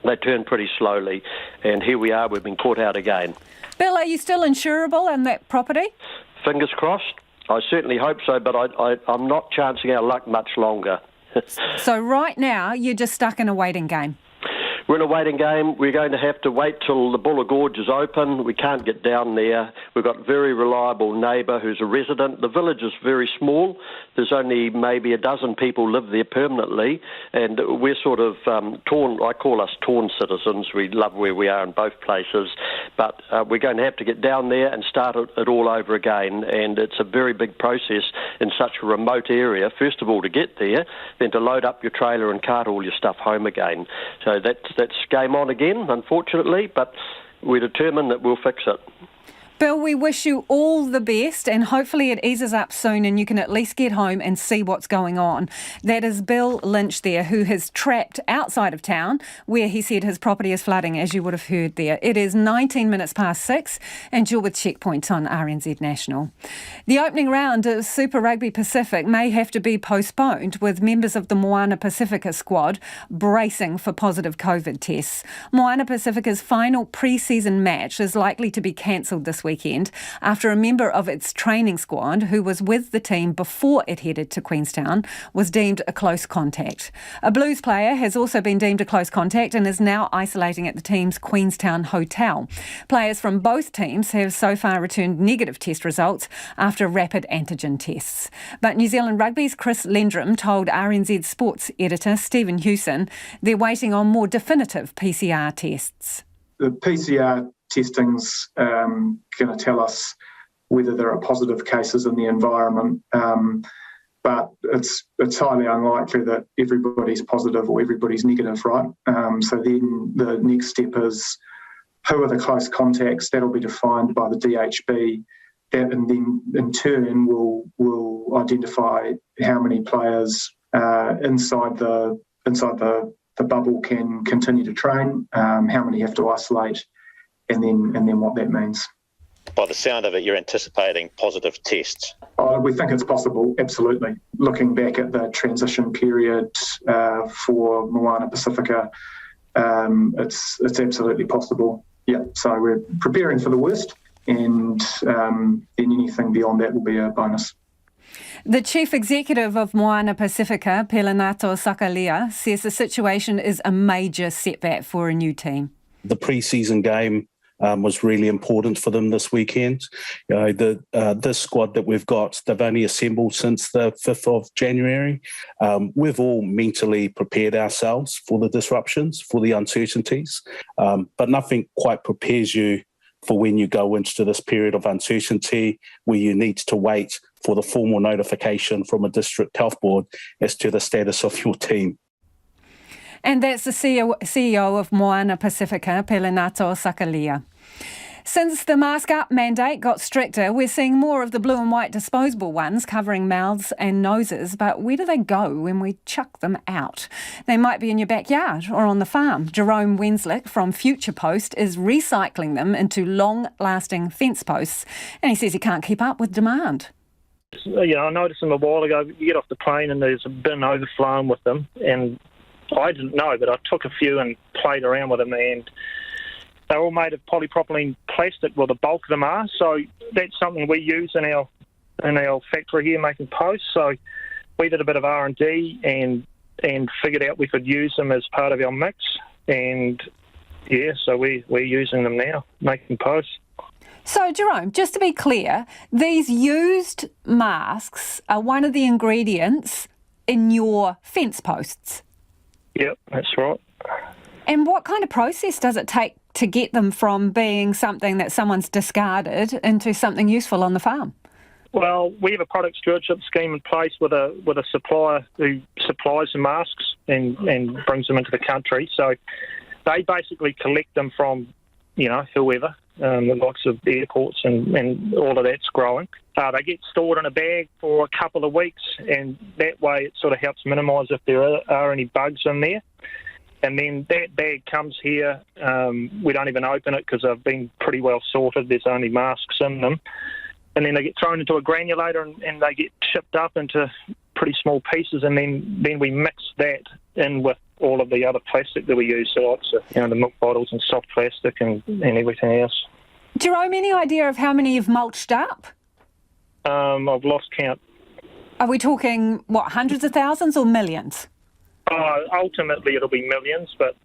they turn pretty slowly. And here we are, we've been caught out again. Bill, are you still insurable on that property? Fingers crossed. I certainly hope so, but I'm not chancing our luck much longer. So right now, you're just stuck in a waiting game? We're in a waiting game. We're going to have to wait till the Bulla Gorge is open. We can't get down there. We've got a very reliable neighbour who's a resident. The village is very small. There's only maybe a dozen people live there permanently, and we're sort of torn. I call us torn citizens. We love where we are in both places, but we're going to have to get down there and start it all over again, and it's a very big process in such a remote area, first of all to get there, then to load up your trailer and cart all your stuff home again. So that's game on again, unfortunately, but we're determined that we'll fix it. Bill, we wish you all the best, and hopefully it eases up soon and you can at least get home and see what's going on. That is Bill Lynch there, who is trapped outside of town, where he said his property is flooding, as you would have heard there. It is 19 minutes past 6, and you're with Checkpoint on RNZ National. The opening round of Super Rugby Pacific may have to be postponed, with members of the Moana Pacifica squad bracing for positive COVID tests. Moana Pacifica's final pre-season match is likely to be cancelled this weekend after a member of its training squad who was with the team before it headed to Queenstown was deemed a close contact. A Blues player has also been deemed a close contact and is now isolating at the team's Queenstown hotel. Players from both teams have so far returned negative test results after rapid antigen tests. But New Zealand Rugby's Chris Lendrum told RNZ Sports editor Stephen Hewson they're waiting on more definitive PCR tests. The PCR testing's going to tell us whether there are positive cases in the environment, but it's highly unlikely that everybody's positive or everybody's negative, right? So then the next step is who are the close contacts. That'll be defined by the DHB, and then in turn will identify how many players inside the bubble can continue to train, how many have to isolate, and then what that means. By the sound of it, you're anticipating positive tests. We think it's possible, absolutely. Looking back at the transition period for Moana Pacifica, it's absolutely possible. Yeah, so we're preparing for the worst, and then anything beyond that will be a bonus. The chief executive of Moana Pacifica, Pelanato Sakalia, says the situation is a major setback for a new team. The pre-season game was really important for them this weekend. This squad that we've got, they've only assembled since the 5th of January. We've all mentally prepared ourselves for the disruptions, for the uncertainties, but nothing quite prepares you for when you go into this period of uncertainty where you need to wait for the formal notification from a district health board as to the status of your team. And that's the CEO of Moana Pacifica, Pelanato Sakalia. Since the mask up mandate got stricter, we're seeing more of the blue and white disposable ones covering mouths and noses. But where do they go when we chuck them out? They might be in your backyard or on the farm. Jerome Wenslick from Future Post is recycling them into long-lasting fence posts, and he says he can't keep up with demand. I noticed them a while ago. You get off the plane and there's a bin overflowing with them, and I didn't know, but I took a few and played around with them, and they're all made of polypropylene plastic. Well, the bulk of them are. So that's something we use in our factory here making posts. So we did a bit of R&D and figured out we could use them as part of our mix. And yeah, so we're using them now, making posts. So, Jerome, just to be clear, these used masks are one of the ingredients in your fence posts? Yep, that's right. And what kind of process does it take to get them from being something that someone's discarded into something useful on the farm? Well, we have a product stewardship scheme in place with a supplier who supplies the masks and brings them into the country. So they basically collect them from, whoever, the likes of airports and all of that's growing. They get stored in a bag for a couple of weeks, and that way it sort of helps minimise if there are any bugs in there. And then that bag comes here. We don't even open it because they've been pretty well sorted. There's only masks in them. And then they get thrown into a granulator and they get chipped up into pretty small pieces, and then we mix that in with all of the other plastic that we use, so the milk bottles and soft plastic and everything else. Jerome, any idea of how many you've mulched up? I've lost count. Are we talking, hundreds of thousands or millions? Ultimately, it'll be millions, but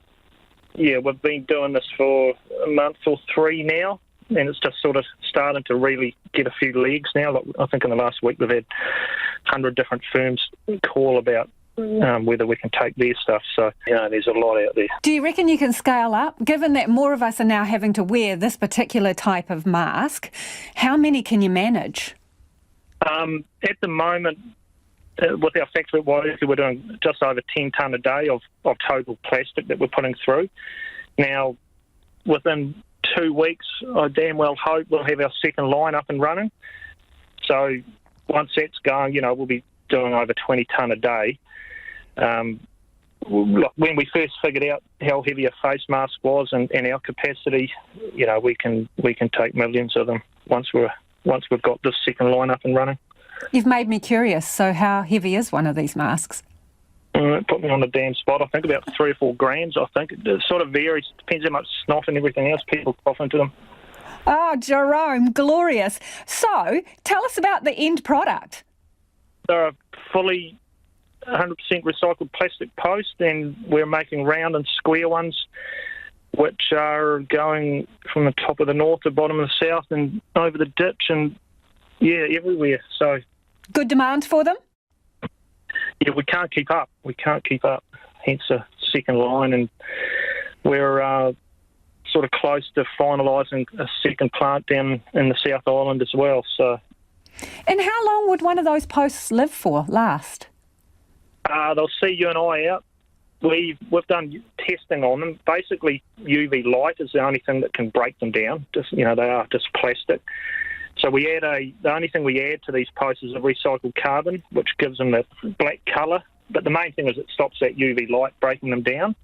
yeah, we've been doing this for a month or three now, and it's just sort of starting to really get a few legs now. Like, I think in the last week we've had 100 different firms call about whether we can take their stuff. So, there's a lot out there. Do you reckon you can scale up? Given that more of us are now having to wear this particular type of mask, how many can you manage? At the moment, with our factory at Waiuku, we're doing just over 10 tonne a day of total plastic that we're putting through. Now, within 2 weeks, I damn well hope we'll have our second line up and running. So once that's going, we'll be doing over 20 tonne a day. When we first figured out how heavy a face mask was and our capacity, we can take millions of them once we've got this second line up and running. You've made me curious. So how heavy is one of these masks? It put me on the damn spot. I think about 3 or 4 grams. I think it sort of varies. Depends how much snot and everything else people cough into them. Oh, Jerome, glorious. So tell us about the end product. They're a fully 100% recycled plastic post, and we're making round and square ones, which are going from the top of the north to the bottom of the south and over the ditch and, everywhere. So good demand for them? Yeah, we can't keep up. Hence a second line, and we're sort of close to finalising a second plant down in the South Island as well. So. And how long would one of those posts last? They'll see you and I out. We've done testing on them. Basically, UV light is the only thing that can break them down. They are just plastic. So the only thing we add to these posts is a recycled carbon, which gives them the black colour. But the main thing is it stops that UV light breaking them down.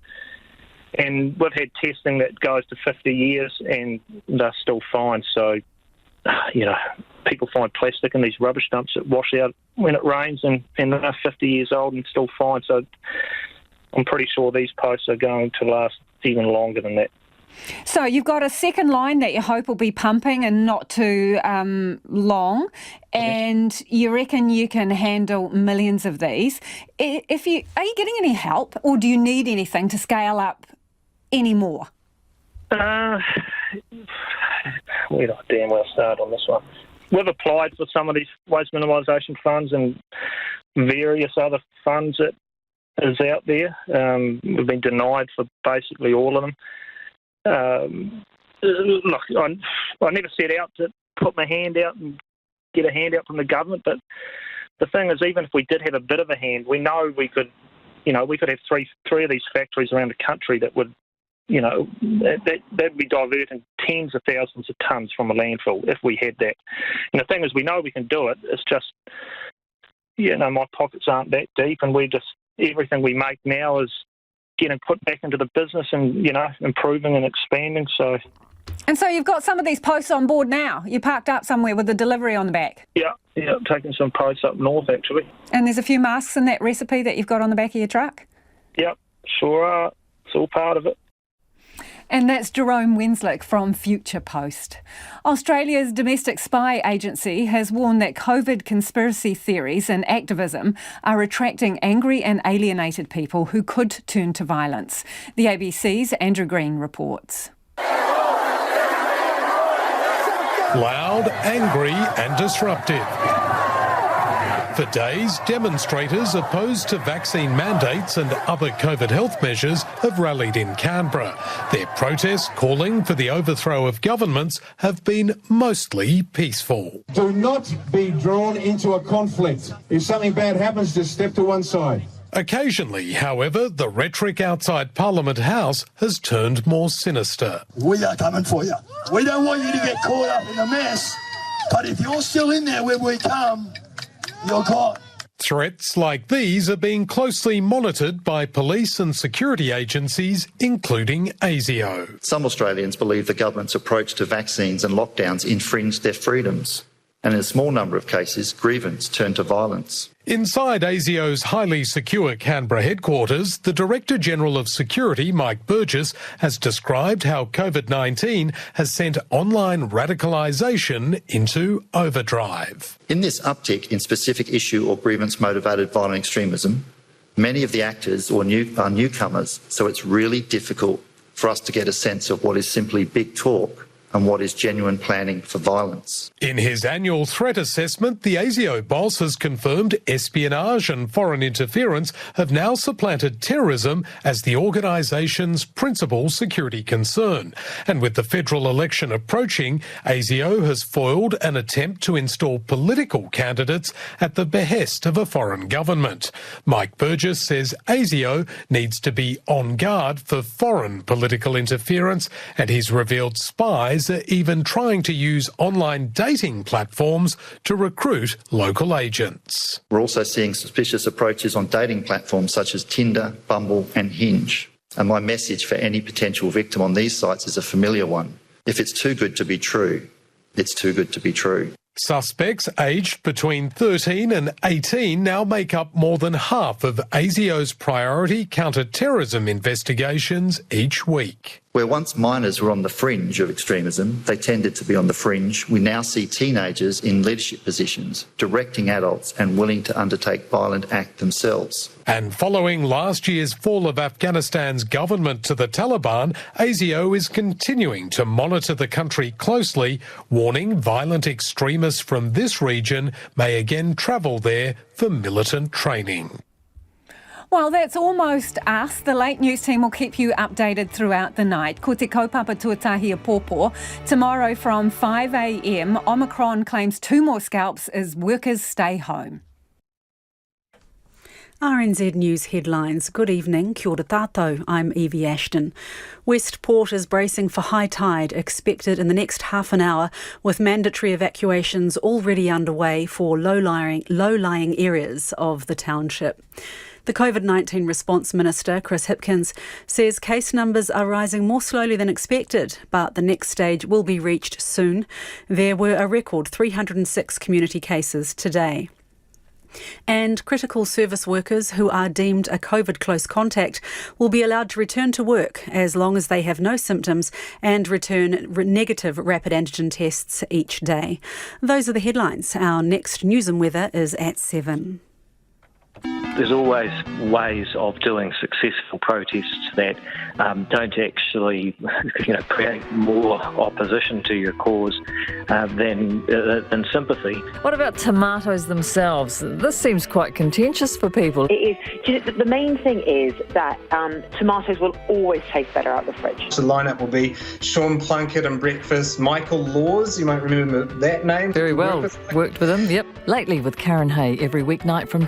And we've had testing that goes to 50 years, and they're still fine. So, people find plastic in these rubbish dumps that wash out when it rains, and they're 50 years old and still fine. So I'm pretty sure these posts are going to last even longer than that. So you've got a second line that you hope will be pumping and not too long, and you reckon you can handle millions of these. Are you getting any help, or do you need anything to scale up any more? Where do I damn well start on this one? We've applied for some of these waste minimisation funds and various other funds that is out there. We've been denied for basically all of them. Look, I never set out to put my hand out and get a handout from the government, but the thing is, even if we did have a bit of a hand, we know we could have three of these factories around the country that would that'd be diverting tens of thousands of tonnes from a landfill if we had that. And the thing is, we know we can do it. It's just, my pockets aren't that deep, and everything we make now is getting put back into the business and, improving and expanding. And so you've got some of these posts on board now. You're parked up somewhere with the delivery on the back. Yeah, taking some posts up north, actually. And there's a few masks in that recipe that you've got on the back of your truck? Yep, sure are. It's all part of it. And that's Jerome Wenslick from Future Post. Australia's domestic spy agency has warned that COVID conspiracy theories and activism are attracting angry and alienated people who could turn to violence. The ABC's Andrew Green reports. Loud, angry and disruptive. For days, demonstrators opposed to vaccine mandates and other COVID health measures have rallied in Canberra. Their protests calling for the overthrow of governments have been mostly peaceful. Do not be drawn into a conflict. If something bad happens, just step to one side. Occasionally, however, the rhetoric outside Parliament House has turned more sinister. We are coming for you. We don't want you to get caught up in the mess, but if you're still in there when we come, you're caught. Threats like these are being closely monitored by police and security agencies, including ASIO. Some Australians believe the government's approach to vaccines and lockdowns infringed their freedoms, and in a small number of cases, grievance turned to violence. Inside ASIO's highly secure Canberra headquarters, the Director-General of Security, Mike Burgess, has described how COVID-19 has sent online radicalisation into overdrive. In this uptick in specific issue or grievance-motivated violent extremism, many of the actors are newcomers, so it's really difficult for us to get a sense of what is simply big talk and what is genuine planning for violence. In his annual threat assessment, the ASIO boss has confirmed espionage and foreign interference have now supplanted terrorism as the organisation's principal security concern. And with the federal election approaching, ASIO has foiled an attempt to install political candidates at the behest of a foreign government. Mike Burgess says ASIO needs to be on guard for foreign political interference, and he's revealed spies are even trying to use online dating platforms to recruit local agents. We're also seeing suspicious approaches on dating platforms such as Tinder, Bumble and Hinge. And my message for any potential victim on these sites is a familiar one. If it's too good to be true, it's too good to be true. Suspects aged between 13 and 18 now make up more than half of ASIO's priority counter-terrorism investigations each week. Where once minors were on the fringe of extremism, they tended to be on the fringe. We now see teenagers in leadership positions, directing adults and willing to undertake violent acts themselves. And following last year's fall of Afghanistan's government to the Taliban, ASIO is continuing to monitor the country closely, warning violent extremists from this region may again travel there for militant training. Well, that's almost us. The late news team will keep you updated throughout the night. Ko te kaupapa tuatahi a pōpō. Tomorrow from 5 a.m, Omicron claims 2 more scalps as workers stay home. RNZ News headlines. Good evening, kia ora tātou. I'm Evie Ashton. Westport is bracing for high tide expected in the next half an hour, with mandatory evacuations already underway for low-lying areas of the township. The COVID-19 Response Minister, Chris Hipkins, says case numbers are rising more slowly than expected, but the next stage will be reached soon. There were a record 306 community cases today. And critical service workers who are deemed a COVID close contact will be allowed to return to work as long as they have no symptoms and return negative rapid antigen tests each day. Those are the headlines. Our next news and weather is at 7. There's always ways of doing successful protests that don't actually, create more opposition to your cause than sympathy. What about tomatoes themselves? This seems quite contentious for people. It is. The main thing is that tomatoes will always taste better out of the fridge. The lineup will be Sean Plunkett and breakfast, Michael Laws, you might remember that name. Very well, worked with him, yep. Lately with Karen Hay every weeknight from